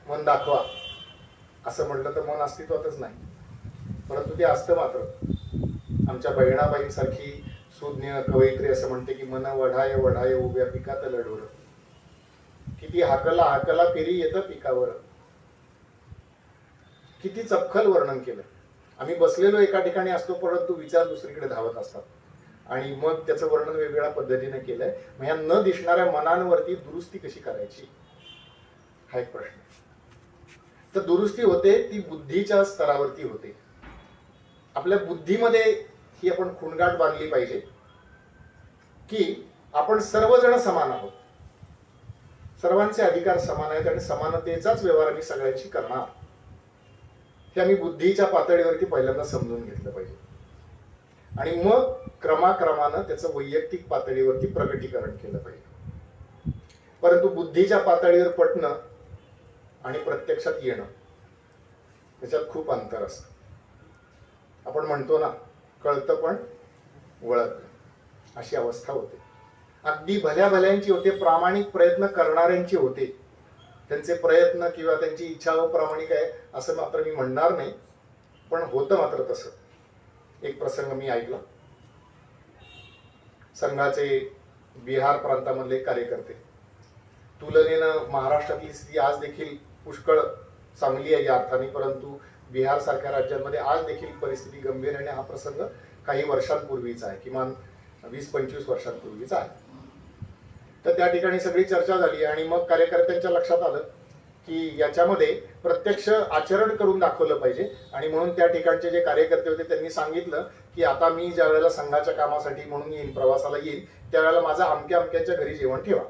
मन दाखवा असं म्हटलं तर मन अस्तित्वातच नाही, परंतु ते असतं मात्र. आमच्या बहिणाबाईंसारखी सुज्ञ कवयित्री असं म्हणते की मन वढाय वढाय उभ्या पिकात लढोर, किती हाकला हाकला पेरी येतं पिकावर. किती चपखल वर्णन केलं. आम्ही बसलेलो एका ठिकाणी असतो, परंतु विचार दुसरीकडे धावत असतात, आणि मग त्याचं वर्णन वेगवेगळ्या पद्धतीने केलंय. मग या न दिसणाऱ्या मनांवरती दुरुस्ती कशी करायची, हा एक प्रश्न. तर दुरुस्ती होते ती बुद्धीच्या स्तरावरती होते. आपल्या बुद्धीमध्ये ही आपण खुणगाठ बांधली पाहिजे की आपण सर्वजण समान आहोत, सर्वांचे अधिकार समान आहेत आणि समानतेचाच व्यवहार आम्ही सगळ्यांशी करणार, हे आम्ही बुद्धीच्या पातळीवरती पहिल्यांदा समजून घेतलं पाहिजे. आणि मग क्रमाक्रमानं त्याचं वैयक्तिक पातळीवरती प्रगटीकरण केलं पाहिजे. परंतु बुद्धीच्या पातळीवर पटणं आणि प्रत्यक्षात येणं त्याच्यात खूप अंतर असतं. आपण म्हणतो ना, कळतं पण वळत, अशी अवस्था होते. अगदी भल्या भल्यांची होते, प्रामाणिक प्रयत्न करणाऱ्यांची होते. त्यांचे प्रयत्न किंवा त्यांची इच्छा अप्रामाणिक आहे असं मात्र मी म्हणणार नाही, पण होतं मात्र तसं. एक प्रसंग मी ऐकला. संघाचे बिहार प्रांतामधले कार्यकर्ते, तुलनेनं महाराष्ट्रातली स्थिती आज देखील पुष्कळ चांगली आहे या अर्थाने, परंतु बिहार सारख्या राज्यांमध्ये आज देखील परिस्थिती गंभीर आहे. हा प्रसंग काही वर्षांपूर्वीचा आहे, किमान 20-25 वर्षांपूर्वीचा आहे. तर त्या ठिकाणी सगळी चर्चा झाली आणि मग कार्यकर्त्यांच्या लक्षात आलं की याच्यामध्ये प्रत्यक्ष आचरण करून दाखवलं पाहिजे. आणि म्हणून त्या ठिकाणचे जे कार्यकर्ते होते त्यांनी सांगितलं की आता मी ज्या वेळेला संघाच्या कामासाठी म्हणून येईन, प्रवासाला येईन, त्यावेळेला माझा अमक्या अमक्यांच्या घरी जेवण ठेवा.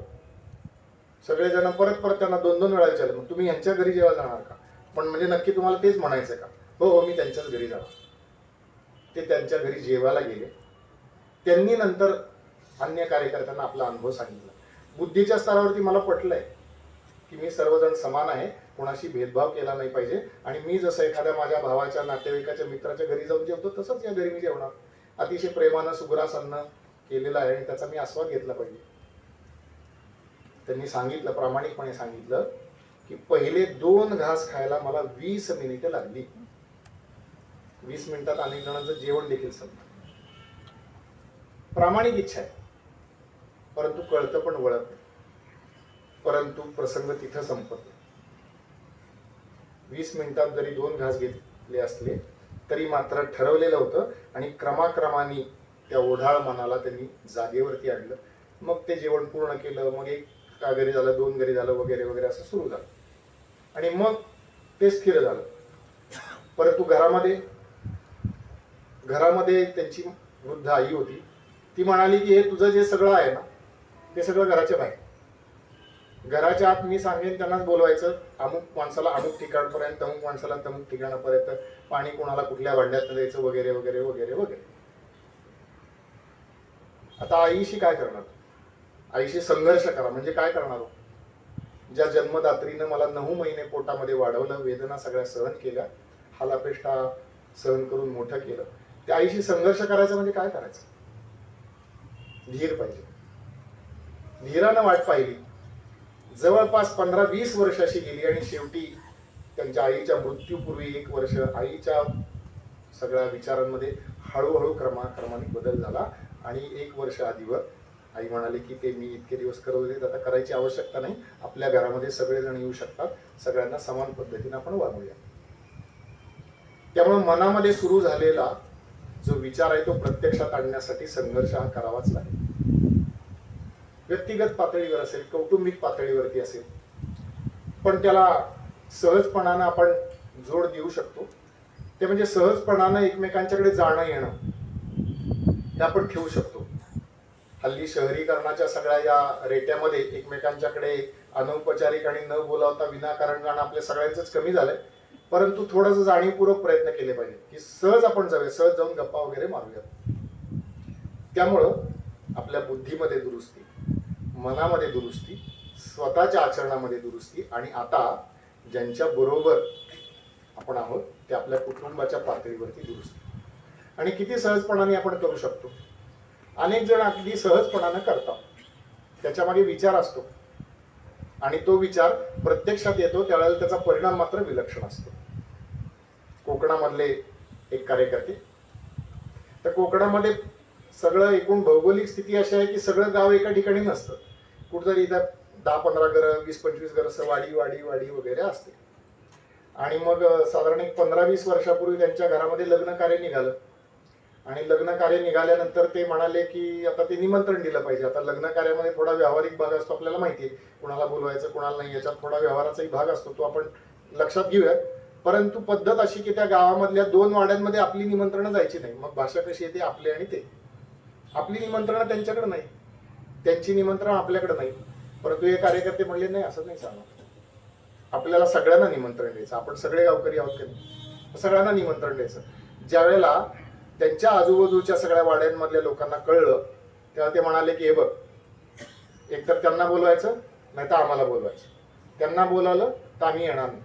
सगळेजण परत त्यांना 2-2 वेळा विचारलं, मग तुम्ही यांच्या घरी जेवायला जाणार का? पण म्हणजे नक्की तुम्हाला तेच म्हणायचं का? हो हो, मी त्यांच्याच घरी जाणार. ते त्यांच्या घरी जेवायला गेले. त्यांनी नंतर अन्य कार्यकर्त्यांना आपला अनुभव सांगितला. बुद्धीच्या स्तरावरती मला पटलंय की मी सर्वजण समान आहे, कोणाशी भेदभाव केला नाही पाहिजे, आणि मी जसं एखाद्या माझ्या भावाच्या, नातेवाईकाच्या, मित्राच्या घरी जाऊन जेवतो तसंच या घरी मी जेवणार. अतिशय प्रेमानं सुग्रास अन्न केलेलं आहे आणि त्याचा मी आस्वाद घेतला पाहिजे. त्यांनी सांगितलं, प्रामाणिकपणे सांगितलं की पहिले 2 घास खायला मला 20 मिनिटं लागली. 20 मिनिटात अनेक जणांचं जेवण देखील संपलं. प्रामाणिक इच्छा आहे, परंतु कळतं पण वळत नाही. परंतु प्रसंग तिथं संपत नाही. 20 मिनिटात जरी 2 घास घेतले असले तरी मात्र ठरवलेलं होतं, आणि क्रमाक्रमाने त्या ओढाळ मनाला त्यांनी जागेवरती आणलं. मग ते जेवण पूर्ण केलं. मग 1 घरी झालं, 2 घरी झालं, वगैरे वगैरे असं सुरू झालं, आणि मग ते स्थिर झालं. परंतु घरामध्ये त्यांची वृद्ध आई होती. ती म्हणाली की हे तुझं जे सगळं आहे ना, ते सगळं घराच्या बाहेर. घराच्या आत मी सांगेन त्यांनाच बोलवायचं, अमुक माणसाला अमुक ठिकाणपर्यंत, अमुक माणसाला तमुक ठिकाणापर्यंत, पाणी कोणाला कुठल्या भांड्यात द्यायचं, वगैरे वगैरे वगैरे वगैरे. आता आईशी काय करणार? आईशी संघर्ष करा म्हणजे काय करणार हो? ज्या जन्मदात्रीनं मला 9 महिने पोटामध्ये वाढवलं, वेदना सगळ्या सहन केल्या, हालापेष्टा सहन करून मोठं केलं, त्या आईशी संघर्ष करायचा म्हणजे काय करायचं? धीर पाहिजे. धीरानं वाट पाहिली. जवळपास 15-20 वर्ष अशी गेली आणि शेवटी त्यांच्या आईच्या मृत्यूपूर्वी 1 वर्ष आईच्या सगळ्या विचारांमध्ये हळूहळू क्रमाक्रमाने बदल झाला आणि 1 वर्ष आधीवर आई म्हणाली की ते मी इतके दिवस करत होते, आता करायची आवश्यकता नाही, आपल्या घरामध्ये सगळेजण येऊ शकतात, सगळ्यांना समान पद्धतीने आपण वागूया. त्यामुळे मनामध्ये सुरू झालेला जो विचार आहे तो प्रत्यक्षात आणण्यासाठी संघर्ष हा करावाच लागेल. व्यक्तिगत पातळीवर असेल, कौटुंबिक पातळीवरती असेल, पण त्याला सहजपणानं आपण जोड देऊ शकतो. ते म्हणजे सहजपणानं एकमेकांच्याकडे जाणं येणं हे आपण ठेवू शकतो. हल्ली शहरीकरणाच्या सगळ्या या रेट्यामध्ये एकमेकांच्याकडे अनौपचारिक आणि न बोलावता विनाकारण जाणं आपल्या सगळ्यांचंच कमी झालंय. परंतु थोडंसं जाणीवपूर्वक प्रयत्न केले पाहिजे की सहज आपण जाऊया, सहज जाऊन गप्पा वगैरे मारूया. त्यामुळं आपल्या बुद्धीमध्ये दुरुस्ती, मनामध्ये दुरुस्ती, स्वतःच्या आचरणामध्ये दुरुस्ती आणि आता ज्यांच्या बरोबर आपण आहोत ते आपल्या कुटुंबाच्या पातळीवरती दुरुस्ती. आणि किती सहजपणाने आपण करू शकतो. अनेक जण अगदी सहजपणानं करतात, त्याच्यामागे विचार असतो आणि तो विचार प्रत्यक्षात येतो त्यावेळेला त्याचा परिणाम मात्र विलक्षण असतो. कोकणामधले एक कार्यकर्ते, तर कोकणामध्ये सगळं एकूण भौगोलिक स्थिती अशी आहे की सगळं गाव एका ठिकाणी नसतं. कुठेतरी इथं 10-15 घरं, 20-25 घरं असं वाडी वगैरे असते. आणि मग साधारण एक 15-20 वर्षापूर्वी त्यांच्या घरामध्ये लग्न कार्य निघालं आणि लग्न कार्य निघाल्यानंतर ते म्हणाले की आता ते निमंत्रण दिलं पाहिजे. आता लग्न कार्यामध्ये थोडा व्यावहारिक भाग असतो, आपल्याला माहिती आहे कुणाला बोलवायचं कुणाला नाही, याच्यात थोडा व्यवहाराचाही भाग असतो, तो आपण लक्षात घेऊया. परंतु पद्धत अशी की त्या गावामधल्या 2 वाड्यांमध्ये आपली निमंत्रणं जायची नाही. मग भाषा कशी येते, आपले आणि ते. आपली निमंत्रणं त्यांच्याकडे नाही, त्यांची निमंत्रण आपल्याकडे नाही. परंतु हे कार्यकर्ते म्हणले नाही, असं नाही चालणार, आपल्याला सगळ्यांना निमंत्रण द्यायचं, आपण सगळे गावकरी आहोत की नाही, सगळ्यांना निमंत्रण द्यायचं. ज्या वेळेला त्यांच्या आजूबाजूच्या सगळ्या वाड्यांमधल्या लोकांना कळलं तेव्हा ते म्हणाले की हे बघ, एकतर त्यांना बोलवायचं नाही तर आम्हाला बोलवायचं, त्यांना बोलावलं तर आम्ही येणार नाही.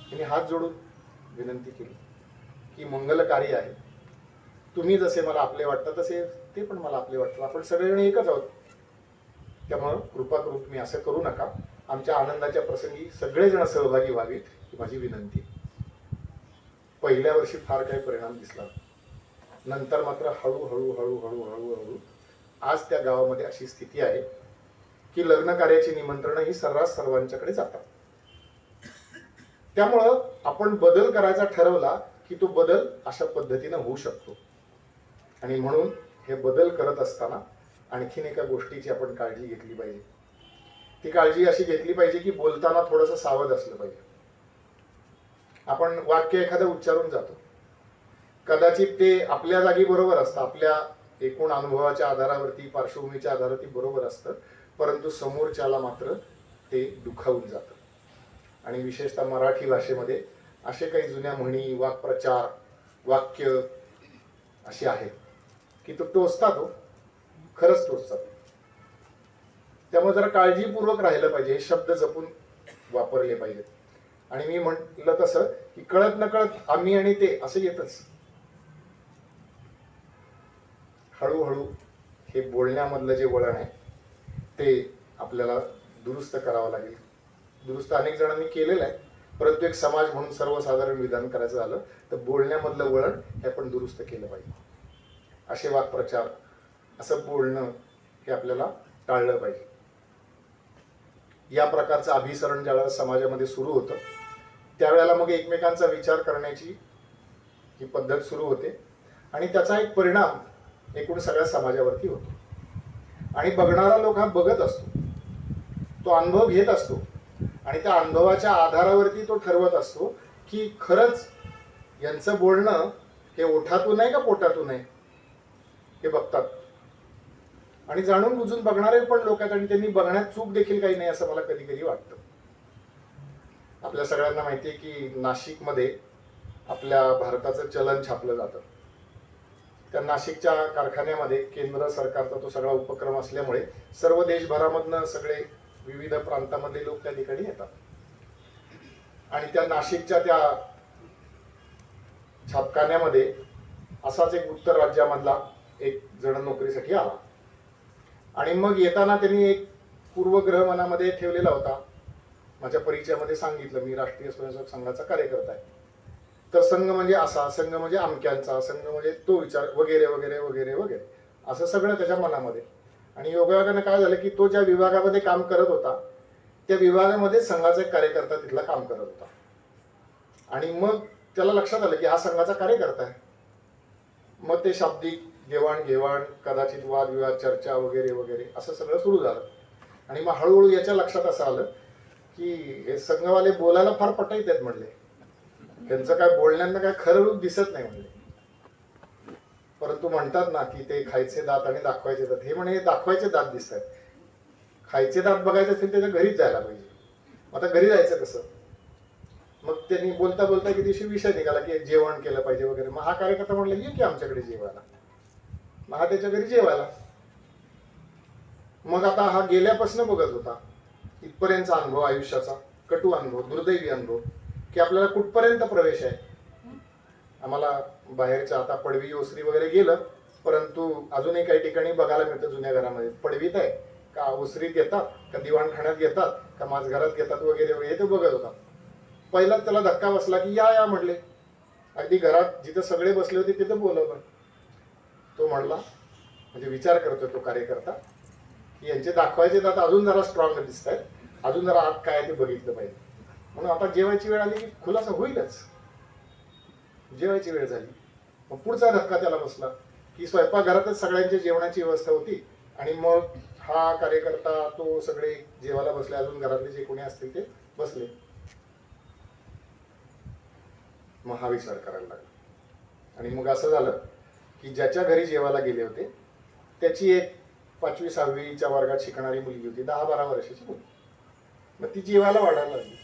त्यांनी हात जोडून विनंती केली की मंगल कार्य आहे, तुम्ही जसे मला आपले वाटतात तसे ते पण मला आपले वाटतात, आपण सगळेजण एकच आहोत, त्यामुळं कृपा करून तुम्ही असं करू नका, आमच्या आनंदाच्या प्रसंगी सगळेजण सहभागी व्हावीत ही माझी विनंती. पहिल्या वर्षी फार काही परिणाम दिसला, नंतर मात्र हळूहळू आज त्या गावामध्ये अशी स्थिती आहे की लग्न कार्याची निमंत्रणं ही सर्रास सर्वांच्याकडे जातात. त्यामुळं आपण बदल करायचा ठरवला की तो बदल अशा पद्धतीनं होऊ शकतो. आणि म्हणून हे बदल करत असताना आणखीन एका गोष्टीची आपण काळजी घेतली पाहिजे. ती काळजी अशी घेतली पाहिजे की बोलताना थोडंसं सावध असलं पाहिजे. आपण वाक्य एखादं उच्चारून जातो, कदाचित ते आपल्या जागी बरोबर असतं, आपल्या एकूण अनुभवाच्या आधारावरती, पार्श्वभूमीच्या आधारावरती बरोबर असतं, परंतु समोरच्याला मात्र ते दुखावून जातं. आणि विशेषतः मराठी भाषेमध्ये असे काही जुन्या म्हणी, वाक्प्रचार, वाक्य अशी आहेत की तो टोचतात, हो खरंच टोचतात. त्यामुळे जरा काळजीपूर्वक राहिलं पाहिजे, हे शब्द जपून वापरले पाहिजेत. आणि मी म्हटलं तसं की कळत नकळत आम्ही आणि ते असं येतच. हळूहळू हे बोलण्यामधलं जे वळण आहे ते आपल्याला दुरुस्त करावं लागेल. दुरुस्त अनेक जणांनी केलेलं आहे, परंतु एक समाज म्हणून सर्वसाधारण विधान करायचं झालं तर बोलण्यामधलं वळण हे आपण दुरुस्त केलं पाहिजे. असे वाक्प्रचार, असं बोलणं हे आपल्याला टाळलं पाहिजे. या प्रकारचं अभिसरण ज्यावेळेला समाजामध्ये सुरू होतं त्यावेळेला मग एकमेकांचा विचार करण्याची ही पद्धत सुरू होते आणि त्याचा एक परिणाम एकूण सगळ्या समाजावरती होतो. आणि बघणारा लोक हा बघत असतो, तो अनुभव घेत असतो आणि त्या अनुभवाच्या आधारावरती तो ठरवत असतो की खरंच यांचं बोलणं हे ओठातून आहे का पोटातून आहे हे बघतात. आणि जाणून बुजून बघणारे पण लोक आहेत आणि त्यांनी बघण्यात चूक देखील काही नाही असं मला कधी कधी वाटतं. आपल्या सगळ्यांना माहिती आहे की नाशिकमध्ये आपल्या भारताचं चलन छापलं जातं. त्या नाशिकच्या कारखान्यामध्ये केंद्र सरकारचा तो सगळा उपक्रम असल्यामुळे सर्व देशभरामधनं सगळे विविध प्रांतामधले लोक त्या ठिकाणी येतात. आणि त्या नाशिकच्या त्या छापखान्यामध्ये असाच एक उत्तर राज्यामधला एक जण नोकरीसाठी आला आणि मग येताना त्यांनी एक पूर्वग्रह मनामध्ये ठेवलेला होता. माझ्या परिचयामध्ये सांगितलं मी राष्ट्रीय स्वयंसेवक संघाचा कार्यकर्ता आहे. तर संघ म्हणजे असा, संघ म्हणजे अमक्यांचा, संघ म्हणजे तो विचार वगैरे वगैरे वगैरे वगैरे असं सगळं त्याच्या मनामध्ये. आणि योगायोगाने काय झालं की तो ज्या विभागामध्ये काम करत होता त्या विभागामध्ये संघाचा एक कार्यकर्ता तिथला काम करत होता. आणि मग त्याला लक्षात आलं की हा संघाचा कार्यकर्ता आहे. मग ते शाब्दिक देवाणघेवाण, कदाचित वादविवाद, चर्चा वगैरे वगैरे असं सगळं सुरू झालं. आणि मग हळूहळू याच्या लक्षात असं आलं की हे संघवाले बोलायला फार पटाईत आहेत म्हणले, त्यांचं काय बोलण्यानं काय खरं रूप दिसत नाही म्हणले. परंतु म्हणतात ना की ते खायचे दात आणि दाखवायचे दात, हे म्हणे दाखवायचे दात दिसत आहेत. खायचे दात बघायचे असेल त्याच्या घरीच जायला पाहिजे. आता घरी जायचं कसं? मग त्यांनी बोलता बोलता की दिवशी विषय निघाला की जेवण केलं पाहिजे वगैरे. मग हा कार्यकर्ता म्हणला ये की आमच्याकडे जेवायला. मग हा त्याच्या घरी जेवायला. मग आता हा गेल्यापासून बघत होता इथपर्यंतचा अनुभव, आयुष्याचा कटू अनुभव, दुर्दैवी अनुभव की आपल्याला कुठपर्यंत प्रवेश आहे. आम्हाला बाहेरच्या आता पडवी ओसरी वगैरे गेलं, परंतु अजूनही काही ठिकाणी बघायला मिळतं जुन्या घरामध्ये पडवीत आहे का, ओसरीत घेतात का, दिवाणखान्यात घेतात का, माझघरात घेतात वगैरे वगैरे ते बघत होता. पहिला त्याला धक्का बसला की या म्हटले. अगदी घरात जिथे सगळे बसले होते तिथे बोलवलं. तो म्हणला, म्हणजे विचार करतोय तो कार्यकर्ता की यांचे दाखवायचे दात अजून जरा स्ट्रॉंग दिसत आहेत, अजून जरा आत काय ते बघितलं पाहिजे. म्हणून आता जेवायची वेळ आली की खुलासा होईलच. जेवायची वेळ झाली. मग पुढचा धक्का त्याला बसला की स्वयंपाकघरातच सगळ्यांच्या जेवणाची व्यवस्था होती आणि मग हा कार्यकर्ता तो सगळे जेवायला बसले, अजून घरातले जे कोणी असतील ते बसले. मग हा विचार करायला लागला. आणि मग असं झालं की ज्याच्या घरी जेवायला गेले होते त्याची एक 5वी 6वीच्या वर्गात शिकणारी मुलगी होती, 10-12 वर्षाची मुलगी. मग ती जेवायला वाढायला लागली.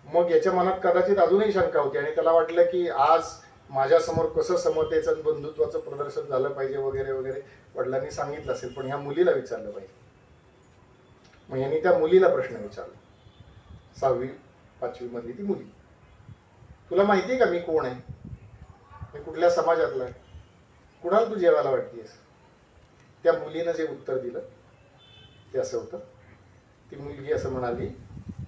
मग याच्या मनात कदाचित अजूनही शंका होती आणि त्याला वाटलं की आज माझ्यासमोर कसं समतेचं बंधुत्वाचं प्रदर्शन झालं पाहिजे वगैरे वगैरे. वडिलांनी सांगितलं असेल पण ह्या मुलीला विचारलं पाहिजे. मग यांनी त्या मुलीला प्रश्न विचारला, 6वी 5वी मधली ती मुली, तुला माहिती आहे का मी कोण आहे, मी कुठल्या समाजातला आहे, कुणाला तू जेवायला वाटतेस? त्या मुलीनं जे उत्तर दिलं ते असं होतं. ती मुलगी असं म्हणाली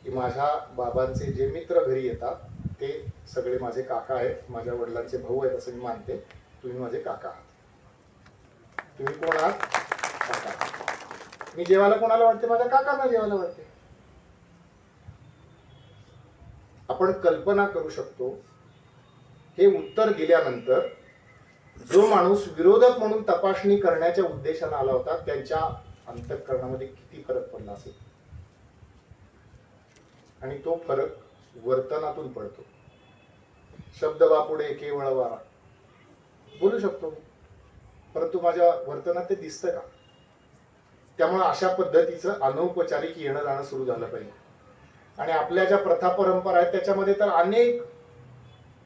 की माझ्या बाबांचे जे मित्र घरी येतात ते सगळे माझे काका आहेत, माझ्या वडिलांचे भाऊ आहेत असं मी मानते. तुम्ही माझे काका आहात. तुम्ही कोण आहात? काका. मी जेवायला कोणाला वाटते? माझ्या काकांना जेवायला वाटते. आपण कल्पना करू शकतो हे उत्तर दिल्यानंतर जो माणूस विरोधक म्हणून तपासणी करण्याच्या उद्देशाने आला होता त्यांच्या अंतःकरणामध्ये किती फरक पडला असेल. आणि तो फरक वर्तनातून पडतो. शब्द बापुडे केवळ वारा बोलू शकतो, परंतु माझ्या वर्तनात ते दिसतं का? त्यामुळे अशा पद्धतीचं अनौपचारिक येणं जाणं सुरू झालं पाहिजे. आणि आपल्या ज्या प्रथा परंपरा आहेत त्याच्यामध्ये तर अनेक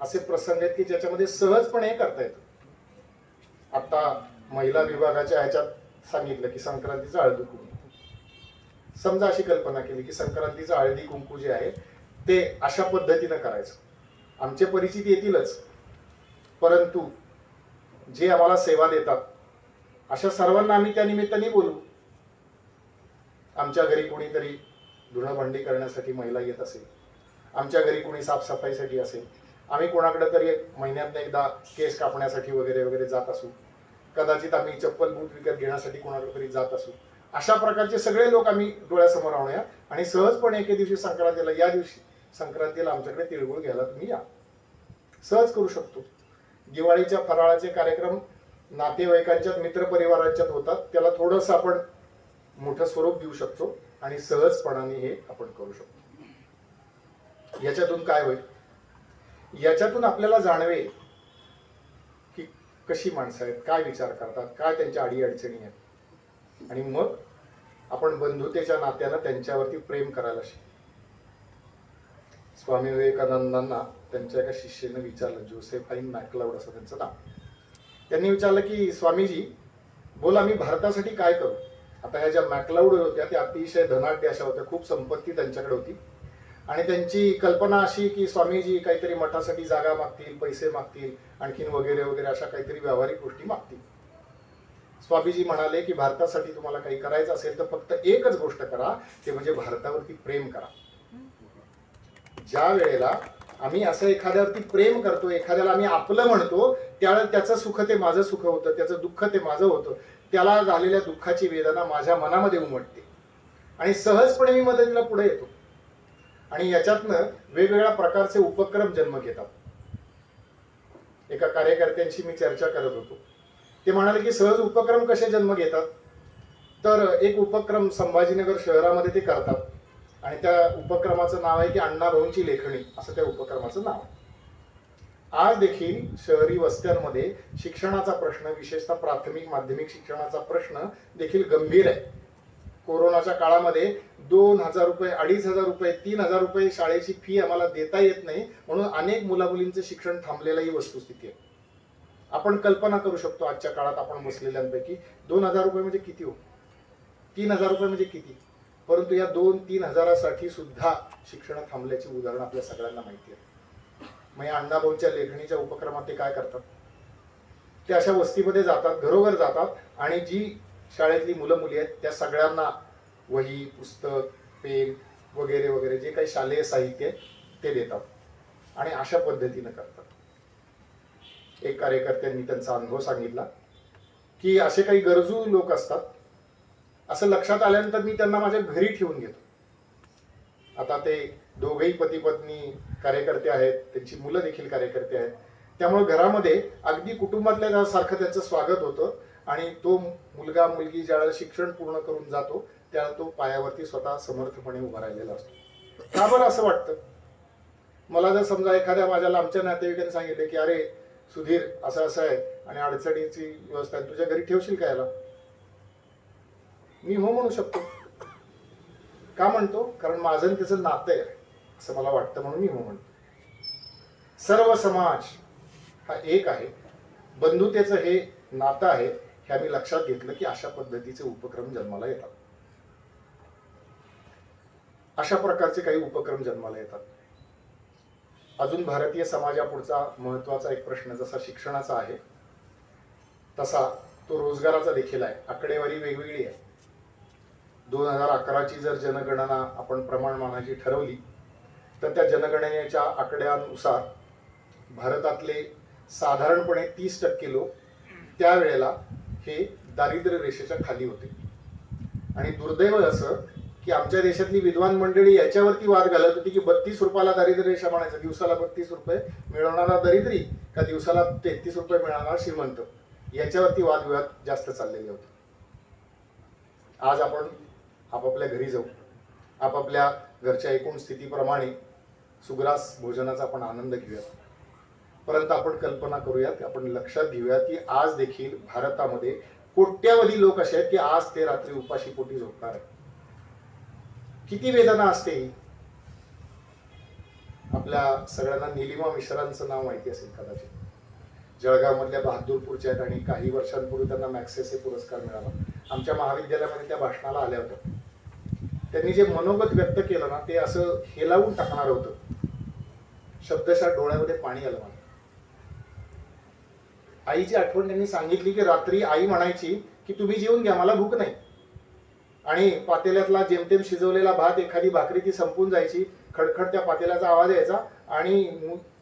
असे प्रसंग आहेत की ज्याच्यामध्ये सहजपणे हे करता येतं. आता महिला विभागाच्या ह्याच्यात सांगितलं की संक्रांतीचं हळदी कुंकू. समजा अशी कल्पना केली की संक्रांतीचं हळदी कुंकू जे आहे ते अशा पद्धतीनं करायचं. आमचे परिचित येतीलच, परंतु जे आम्हाला सेवा देतात अशा सर्वांना आम्ही त्या निमित्ताने बोलू. आमच्या घरी कोणीतरी धुणं भांडी करण्यासाठी महिला येत असेल, आमच्या घरी कोणी साफसफाईसाठी असेल, आम्ही कोणाकडे तरी महिन्यातनं एकदा केस कापण्यासाठी वगैरे वगैरे जात असू, कदाचित आम्ही चप्पल बूट विकत घेण्यासाठी कोणाकडे तरी जात असू. अशा प्रकारचे सगळे लोक आम्ही डोळ्यासमोर आणूया आणि सहजपणे एके दिवशी संक्रांतीला, या दिवशी संक्रांतीला आमच्याकडे तिळगुळ घ्यायला तुम्ही या. सहज करू शकतो. दिवाळीच्या फराळाचे कार्यक्रम नातेवाईकांच्यात मित्रपरिवारांच्यात होतात, त्याला थोडंसं आपण मोठं स्वरूप देऊ शकतो आणि सहजपणाने हे आपण करू शकतो. याच्यातून काय होईल? याच्यातून आपल्याला जाणवे की कशी माणसं आहेत, काय विचार करतात, काय त्यांच्या अडीअडचणी आहेत. आणि मग आपण बंधुतेच्या नात्यानं त्यांच्यावरती प्रेम करायला शिकू. स्वामी विवेकानंदांना त्यांच्या एका शिष्याने विचारलं, जोसेफाईन मॅकलाउड असं त्यांचं नाव. त्यांनी विचारलं की स्वामीजी बोला मी भारतासाठी काय करू? आता ह्या ज्या मॅकलाउड होत्या त्या अतिशय धनाढ्य अशा होत्या, खूप संपत्ती त्यांच्याकडे होती आणि त्यांची कल्पना अशी की स्वामीजी काहीतरी मठासाठी जागा मागतील, पैसे मागतील, आणखीन वगैरे वगैरे अशा काहीतरी व्यावहारिक गोष्टी मागतील. स्वामीजी म्हणाले की भारतासाठी तुम्हाला काही करायचं असेल तर फक्त एकच गोष्ट करा, ते म्हणजे भारतावरती प्रेम करा. ज्या वेळेला आम्ही असं एखाद्यावरती प्रेम करतो, एखाद्याला आम्ही आपलं म्हणतो, त्यावेळेला त्याचं सुख ते माझं सुख होतं, त्याचं दुःख ते माझं होतं. त्याला झालेल्या दुःखाची वेदना माझ्या मनामध्ये उमटते आणि सहजपणे मी मदतीला पुढे येतो. आणि याच्यातनं वेगवेगळ्या प्रकारचे उपक्रम जन्म घेतात. एका कार्यकर्त्यांशी मी चर्चा करत होतो. ते म्हणाले की सहज उपक्रम कसे जन्म घेतात. तर एक उपक्रम संभाजीनगर शहरामध्ये ते करतात आणि त्या उपक्रमाचं नाव आहे की अण्णाभाऊंची लेखणी, असं त्या उपक्रमाचं नाव आहे. आज देखील शहरी वस्त्यांमध्ये शिक्षणाचा प्रश्न, विशेषतः प्राथमिक माध्यमिक शिक्षणाचा प्रश्न देखील गंभीर आहे. कोरोनाच्या काळामध्ये 2,000 रुपये, 2,500 रुपये, 3,000 रुपये शाळेची फी आम्हाला देता येत नाही, म्हणून अनेक मुलामुलींचं शिक्षण थांबलेलं ही वस्तुस्थिती आहे. आपण कल्पना करू शकतो आजच्या काळात आपण बसलेल्यांपैकी 2,000 रुपये म्हणजे किती हो, 3,000 रुपये म्हणजे किती. परंतु या 2-3 हजारासाठी सुद्धा शिक्षण थांबल्याची उदाहरणं आपल्या सगळ्यांना माहिती आहे. मग या अण्णाभाऊंच्या लेखणीच्या उपक्रमात ते काय करतात, ते अशा वस्तीमध्ये जातात, घरोघर जातात आणि जी शाळेतली मुलं मुली आहेत त्या सगळ्यांना वही, पुस्तक, पेन वगैरे वगैरे जे काही शालेय साहित्य ते देतात आणि अशा पद्धतीनं करतात. एक कार्यकर्त्यांनी त्यांचा अनुभव सांगितला की असे काही गरजू लोक असतात, असं लक्षात आल्यानंतर मी त्यांना माझ्या घरी ठेवून घेतो. आता ते दोघेही पती पत्नी कार्यकर्ते आहेत, त्यांची मुलं देखील कार्यकर्ते आहेत, त्यामुळे घरामध्ये अगदी कुटुंबातल्या सारखं त्यांचं स्वागत होतं. आणि तो मुलगा मुलगी ज्यावेळेला शिक्षण पूर्ण करून जातो त्यावेळेला तो पायावरती स्वतः समर्थपणे उभा राहिलेला असतो. का बरं असं वाटतं. मला जर समजा एखाद्या माझ्या लांबच्या नातेवाईकांनी सांगितले की अरे सुधीर असं असं आहे आणि अडचणीची व्यवस्था आहे, तुझ्या घरी ठेवशील का याला, मी हो म्हणू शकतो. का म्हणतो, कारण माझं आणि त्याचं नातं आहे असं मला वाटतं, म्हणून मी हो म्हणतो. सर्व समाज हा एक आहे, बंधुतेचं हे नातं आहे, हे आम्ही लक्षात घेतलं की अशा पद्धतीचे उपक्रम जन्माला येतात. अशा प्रकारचे काही उपक्रम जन्माला येतात. अजून भारतीय समाजापुढचा महत्वाचा एक प्रश्न जसा शिक्षणाचा आहे तसा तो रोजगाराचा देखील आहे. आकडेवारी वेगवेगळी आहे. 2011ची जर जनगणना आपण प्रमाणमानाची ठरवली तर त्या जनगणनेच्या आकड्यानुसार भारतातले साधारणपणे 30% लोक त्यावेळेला हे दारिद्र्य रेषेच्या खाली होते. आणि दुर्दैव असं की आमच्या देशातली विद्वान मंडळी याच्यावरती वाद घालत होती की 32 रुपयाला दारिद्र्य रेषा म्हणायचं, दिवसाला 32 रुपये मिळवणारा दरिद्री का दिवसाला 33 रुपये मिळवणारा श्रीमंत, याच्यावरती वादविवाद जास्त चाललेले होते. आज आपण आपापल्या घरी जाऊ, आपापल्या घरच्या एकूण स्थितीप्रमाणे सुग्रास भोजनाचा आपण आनंद घेऊयात. परंतु आपण कल्पना करूयात, आपण लक्षात घेऊया की आज देखील भारतामध्ये कोट्यावधी लोक असे आहेत की आज ते रात्री उपाशी पोटी झोपणार आहेत. किती वेदना असते. आपल्या सगळ्यांना निलिमा मिश्रांचं नाव माहिती असेल कदाचित. जळगाव मधल्या बहादूरपूरच्या आहेत आणि काही वर्षांपूर्वी त्यांना मॅक्सेसे पुरस्कार मिळाला. आमच्या महाविद्यालयामध्ये त्या भाषणाला आल्या होत्या. त्यांनी जे मनोगत व्यक्त केलं ना ते असं हेलावून टाकणार होतं. शब्दशः डोळ्यामध्ये पाणी आलं मला. आईची आठवण त्यांनी सांगितली की रात्री आई म्हणायची की तुम्ही जेवून घ्या, मला भूक नाही. आणि पातेल्यातला जेमतेम शिजवलेला भात, एखादी भाकरी ती संपून जायची. खडखड त्या पातेल्याचा आवाज यायचा आणि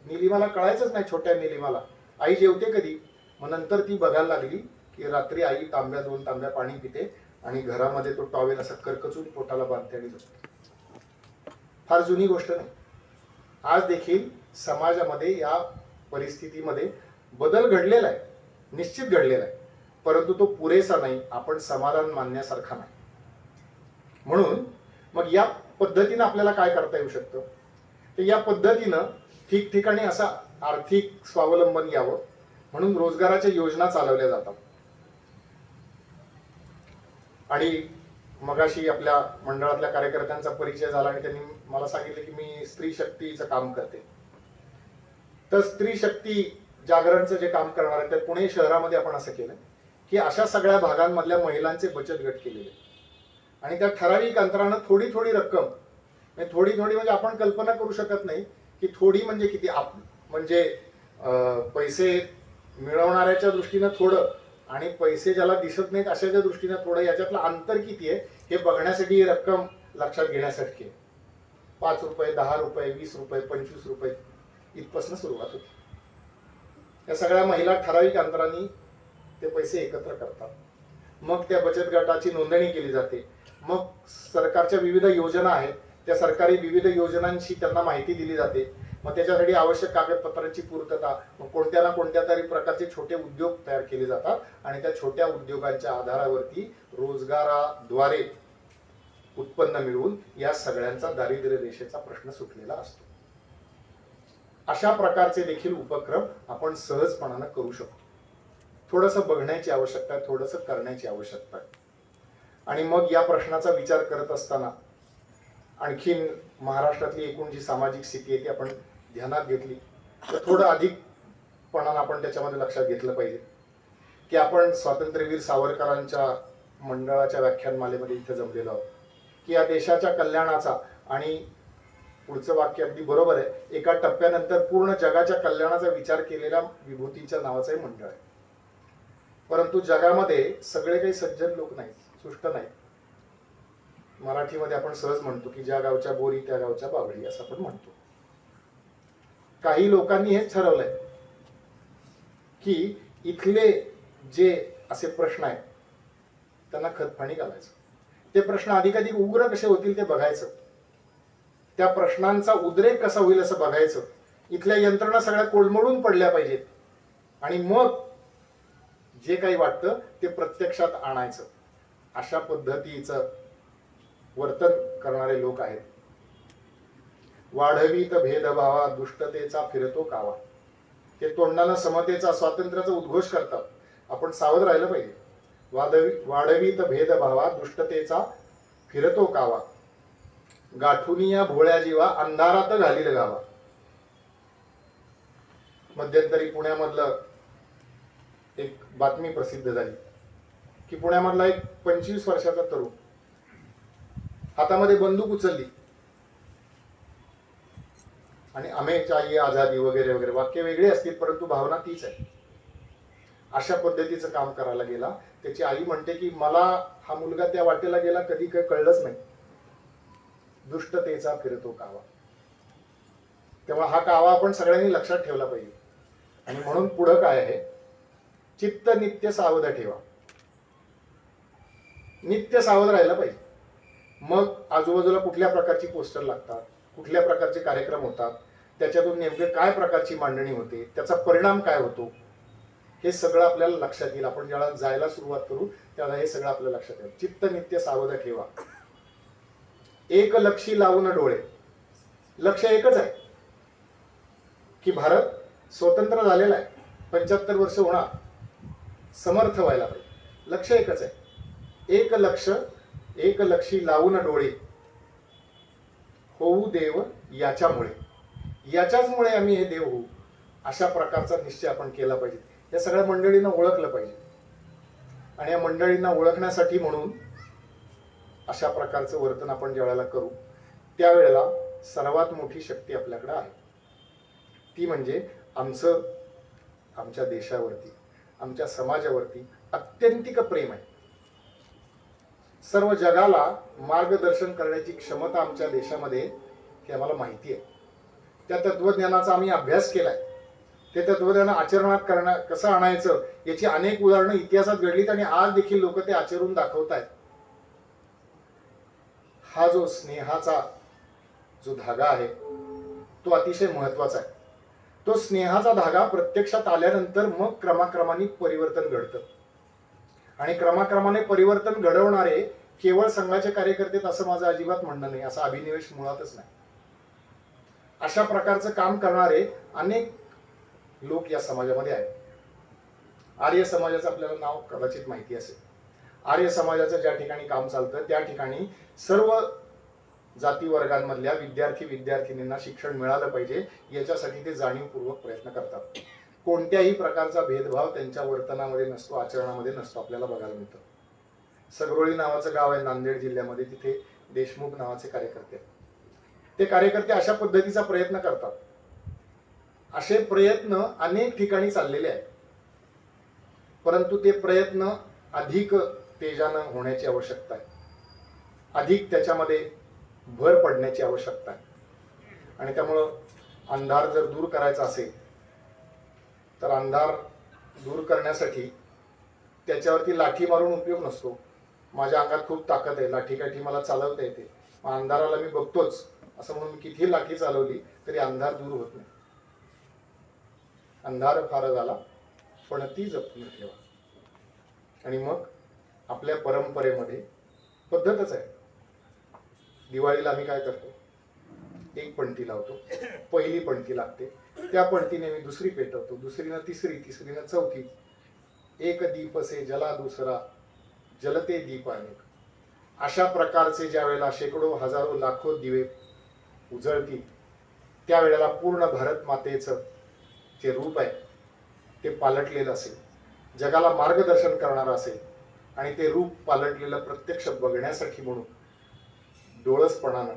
निलिमाला कळायचंच नाही, छोट्या निलिमाला आई जेवते कधी. मग नंतर ती बघायला लागली की रात्री आई 2 तांब्या पाणी पिते आणि घरामध्ये तो टॉवेल असा करकचून पोटाला बांधते आणि झोपते. फार जुनी गोष्ट नाही. आज देखील समाजामध्ये या परिस्थितीमध्ये बदल घडलेला आहे, निश्चित घडलेला आहे, परंतु तो पुरेसा नाही, आपण समाधान मानण्यासारखा नाही. म्हणून मग या पद्धतीनं आपल्याला काय करता येऊ शकतं, तर या पद्धतीनं ठिकठिकाणी असा आर्थिक स्वावलंबन यावं म्हणून रोजगाराच्या योजना चालवल्या जातात. आणि मगाशी आपल्या मंडळातल्या कार्यकर्त्यांचा परिचय झाला आणि त्यांनी मला सांगितलं की मी स्त्री शक्तीचं काम करते. तर स्त्री शक्ती जागरणचं जे काम करणार आहे तर पुणे शहरामध्ये आपण असं केलं की अशा सगळ्या भागांमधल्या महिलांचे बचत गट केलेले आणि त्या ठराविक अंतरानं थोडी थोडी रक्कम, थोडी थोडी म्हणजे आपण कल्पना करू शकत नाही की थोडी म्हणजे किती. म्हणजे पैसे मिळवणाऱ्याच्या दृष्टीनं थोडं आणि पैसे ज्याला दिसत नाहीत अशाच्या दृष्टीने थोडं याच्यातलं अंतर किती आहे हे बघण्यासाठी ही रक्कम लक्षात घेण्यासाठी 5 रुपये, 10 रुपये, 20 रुपये, 25 रुपये इथपासून सुरुवात होती. या सगळ्या महिला ठराविक अंतराने ते पैसे एकत्र करतात. मग त्या बचत गटाची नोंदणी केली जाते. मग सरकारच्या विविध योजना आहेत, त्या सरकारी विविध योजनांची त्यांना माहिती दिली जाते. मग त्याच्यासाठी आवश्यक कागदपत्रांची पूर्तता, मग कोणत्या ना कोणत्या तरी प्रकारचे छोटे उद्योग तयार केले जातात आणि त्या छोट्या उद्योगांच्या आधारावरती रोजगाराद्वारे उत्पन्न मिळवून या सगळ्यांचा दारिद्र्य रेषेचा प्रश्न सुटलेला असतो. अशा प्रकारचे देखील उपक्रम आपण सहजपणाने करू शकतो. थोडंसं बघण्याची आवश्यकता आहे, थोडंसं करण्याची आवश्यकता आहे. आणि मग या प्रश्नाचा विचार करत असताना आणखीन महाराष्ट्रातली एकूण जी सामाजिक स्थिती आहे ती आपण ध्यानात घेतली तर थोडं अधिकपणानं आपण त्याच्यामध्ये लक्षात घेतलं पाहिजे की आपण स्वातंत्र्यवीर सावरकरांच्या मंडळाच्या व्याख्यानमालेमध्ये इथे जमलेलो आहोत की या देशाच्या कल्याणाचा, आणि पुढचं वाक्य अगदी बरोबर आहे, एका टप्प्यानंतर पूर्ण जगाच्या कल्याणाचा विचार केलेल्या विभूतीच्या नावाचं हे मंडळ आहे. परंतु जगामध्ये सगळे काही सज्जन लोक नाहीत, सुष्ट नाहीत. मराठीमध्ये आपण सहज म्हणतो की ज्या गावच्या बोरी त्या गावच्या बावळी असं आपण म्हणतो. काही लोकांनी हेच ठरवलंय की इथले जे असे प्रश्न आहेत त्यांना खतपाणी घालायचं. ते प्रश्न अधिकाधिक उग्र कसे होतील ते बघायचं. त्या प्रश्नांचा उद्रेक कसा होईल असं बघायचं. इथल्या यंत्रणा सगळ्या कोलमडून पडल्या पाहिजेत आणि मग जे काही वाटतं ते प्रत्यक्षात आणायचं. अशा पद्धतीचं वर्तन करणारे लोक आहेत. वाढवीत भेदभावा दुष्टतेचा फिरतो कावा. ते तोंडानं समतेचा, स्वातंत्र्याचा उद्घोष करतात. आपण सावध राहिलं पाहिजे. वाढवीत भेदभावा दुष्टतेचा फिरतो कावा. गाठुनिया भोळ्या जीवा अंधारात घालील गावा. मध्यंतरी पुण्यामधलं एक बातमी प्रसिद्ध झाली की पुण्यामधला एक 25 वर्षाचा तरुण हातामध्ये बंदूक उचलली आणि हमें चाहिए आझादी वगैरे वगैरे वाक्य वेगळे असतील परंतु भावना तीच आहे. अशा पद्धतीचं काम करायला गेला. त्याची आई म्हणते की मला हा मुलगा त्या वाटेला गेला कधी काही कळलंच नाही. दुष्टतेचा फिरतो कावा. तेव्हा हा कावा आपण सगळ्यांनी लक्षात ठेवला पाहिजे. आणि म्हणून पुढं काय आहे, चित्त नित्य सावध ठेवा. नित्य सावध राहायला पाहिजे. मग आजूबाजूला कुठल्या प्रकारची पोस्टर लागतात, कुठल्या प्रकारचे कार्यक्रम होतात, त्याच्यातून नेमके काय प्रकारची मांडणी होते, त्याचा परिणाम काय होतो, हे सगळं आपल्याला लक्षात येईल. आपण ज्याला जायला सुरुवात करू त्याला हे सगळं आपल्याला लक्षात येईल. चित्त नित्य सावध ठेवा. एक लक्षी लावून डोळे. लक्ष एकच आहे की भारत स्वतंत्र झालेला आहे, 75 वर्ष होणार, समर्थ व्हायला पाहिजे. लक्ष एकच आहे. एक लक्ष, एक लक्षी लावून डोळे. होऊ देव याच्यामुळे, याच्याचमुळे आम्ही हे देव होऊ, अशा प्रकारचा निश्चय आपण केला पाहिजे. या सगळ्या मंडळींना ओळखलं पाहिजे. आणि या मंडळींना ओळखण्यासाठी म्हणून अशा प्रकारचं वर्तन आपण ज्या वेळेला करू त्यावेळेला सर्वात मोठी शक्ती आपल्याकडे आहे. ती म्हणजे आमच्या देशावरती, आमच्या समाजावरती अत्यंतिक प्रेम आहे. सर्व जगाला मार्गदर्शन करण्याची क्षमता आमच्या देशामध्ये हे आम्हाला माहिती आहे. त्या तत्वज्ञानाचा आम्ही अभ्यास केलाय. ते तत्वज्ञान आचरणात कसं आणायचं याची अनेक उदाहरणं इतिहासात घडलीत आणि आज देखील लोक ते आचरून दाखवत आहेत. हा जो स्नेहाचा जो धागा आहे तो अतिशय महत्वाचा आहे. तो स्नेहाचा धागा प्रत्यक्षात आल्यानंतर मग क्रमाक्रमाने परिवर्तन घडतं. आणि क्रमाक्रमाने परिवर्तन घडवणारे केवळ संघाचे कार्यकर्ते असं माझं अजिबात म्हणणं नाही. असा अभिनिवेश मुळातच नाही. अशा प्रकारचं काम करणारे अनेक लोक या समाजामध्ये आहेत. आर्य समाजाचं आपल्याला नाव कदाचित माहिती असेल. आर्य समाजाचं ज्या ठिकाणी काम चालतं त्या ठिकाणी सर्व जाती वर्गांमधल्या विद्यार्थिनींना शिक्षण मिळालं पाहिजे याच्यासाठी ते जाणीवपूर्वक प्रयत्न करतात. कोणत्याही प्रकारचा भेदभाव त्यांच्या वर्तनामध्ये नसतो, आचरणामध्ये नसतो, आपल्याला बघायला मिळतं. सगरोळी नावाचं गाव आहे नांदेड जिल्ह्यामध्ये, तिथे देशमुख नावाचे कार्यकर्ते आहेत. ते कार्यकर्ते अशा पद्धतीचा प्रयत्न करतात. असे प्रयत्न अनेक ठिकाणी चाललेले आहेत. परंतु ते प्रयत्न अधिक तेजानं होण्याची आवश्यकता आहे, अधिक त्याच्यामध्ये भर पडण्याची आवश्यकता आहे. आणि त्यामुळं अंधार जर दूर करायचा असेल तर अंधार दूर करण्यासाठी त्याच्यावरती लाठी मारून उपयोग नसतो. माझ्या अंगात खूप ताकद आहे, लाठी काठी मला चालवता येते, मग अंधाराला मी बघतोच असं म्हणून किती लाठी चालवली तरी अंधार दूर होत नाही. अंधार फार झाला पण ती जपून ठेवा. आणि मग आपल्या परंपरेमध्ये पद्धतच आहे. दिवाळीला आम्ही काय करतो, एक पणती लावतो, पहिली पणती लागते, त्या पणतीने मी दुसरी पेटवतो, दुसरीनं तिसरी, तिसरीनं चौथी. एक दीप से जला दुसरा, जलते दीप अनेक. अशा प्रकारचे ज्या वेळेला शेकडो हजारो लाखो दिवे उजळतील त्यावेळेला पूर्ण भारत मातेचं जे रूप आहे ते पालटलेलं असेल, जगाला मार्गदर्शन करणारं असेल. आणि ते रूप पालटलेलं प्रत्यक्ष बघण्यासाठी म्हणून डोळसपणानं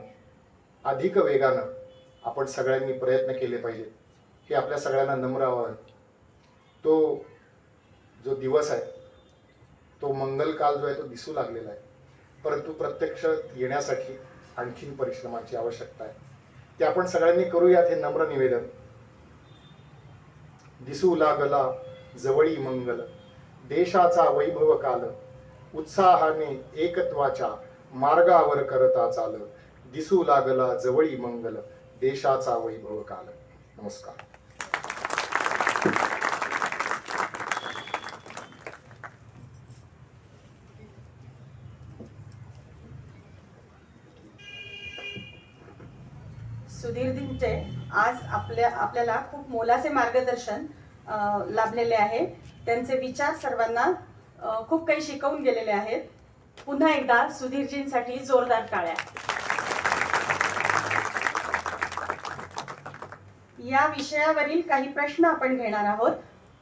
अधिक वेगानं आपण सगळ्यांनी प्रयत्न केले पाहिजेत. हे आपल्या सगळ्यांना नम्र आवाहन. तो जो दिवस आहे तो मंगल काल जो आहे तो दिसू लागलेला आहे, परंतु प्रत्यक्ष येण्यासाठी आणखीन परिश्रमाची आवश्यकता आहे. ते आपण सगळ्यांनी करूयात हे नम्र निवेदन. दिसू लागला जवळी मंगल, देशाचा वैभव काल, उत्साहाने एकत्वाच्या मार्गावर करता चाल. दिसू लागला जवळी मंगल, देशाचा वैभव काल. नमस्कार. सुधीरजींचे आज आपल्याला खूप मोलाचे मार्गदर्शन लाभलेले आहे. त्यांचे विचार सर्वांना खूप काही शिकवून गेलेले आहेत. पुन्हा एकदा सुधीरजींसाठी जोरदार टाळ्या. या विषयावरील काही प्रश्न आपण घेणार आहोत,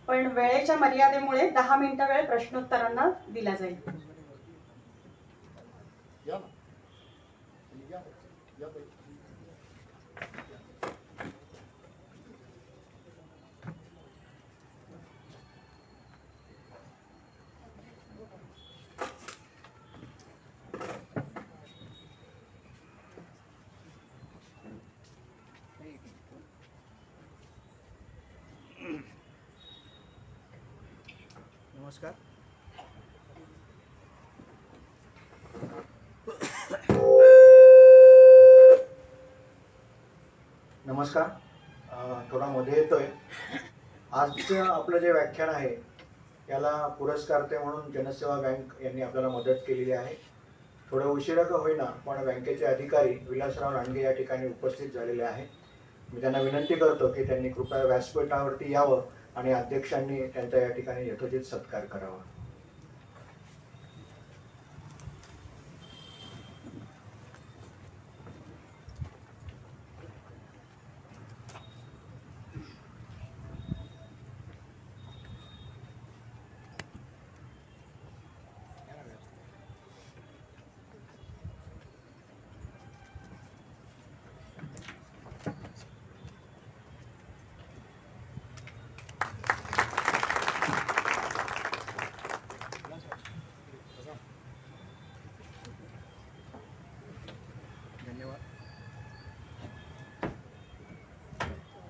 पण वेळेच्या मर्यादेमुळे 10 मिनिटं वेळ प्रश्नोत्तरांना दिला जाईल. नमस्कार. नमस्कार. थोडा मध्ये येतोय. आजचं आपलं जे व्याख्यान आहे याला पुरस्कारते म्हणून जनसेवा बँक यांनी आपल्याला मदत केलेली आहे. थोडं उशिरा का होईना पण बँकेचे अधिकारी विलासराव रानगे या ठिकाणी उपस्थित झालेले आहे. मी त्यांना विनंती करतो की त्यांनी कृपया व्यासपीठावरती यावं आणि अध्यक्षांनी त्यांचा या ठिकाणी यथोचित सत्कार करावा.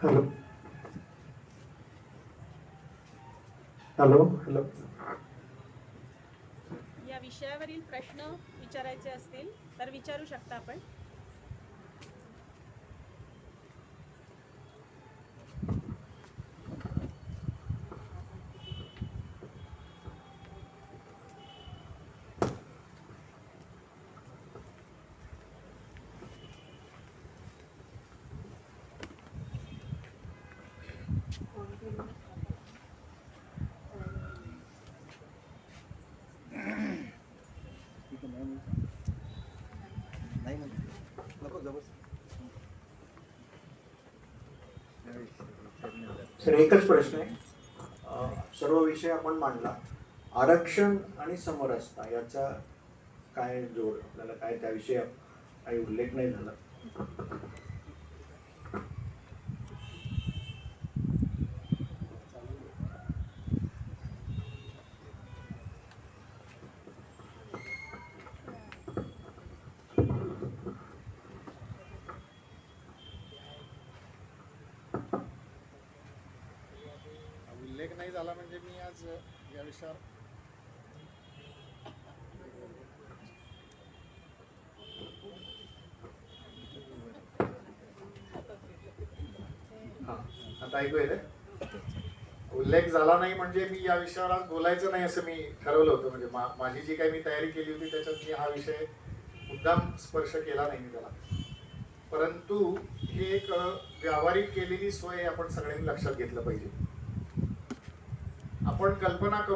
Hello hello hello. या विषयावरील प्रश्न विचारायचे असतील तर विचारू शकता आपण. सर, एकच प्रश्न आहे. सर्व विषय आपण मांडला. आरक्षण आणि समरसता याचा काय जोड, आपल्याला काय त्याविषयी काही उल्लेख नाही झाला. झाला म्हणजे मी आज या विषयावर हा, आता ऐकू येते. उल्लेख झाला नाही म्हणजे मी या विषयावर आज बोलायचं नाही असं मी ठरवलं होतं. म्हणजे माझी जी काही मी तयारी केली होती त्याच्यात मी हा विषय मुद्दाम स्पर्श केला नाही मी त्याला. परंतु ही एक व्यावहारिक केलेली सोय आपण सगळ्यांनी लक्षात घेतलं पाहिजे. आपण कल्पना करू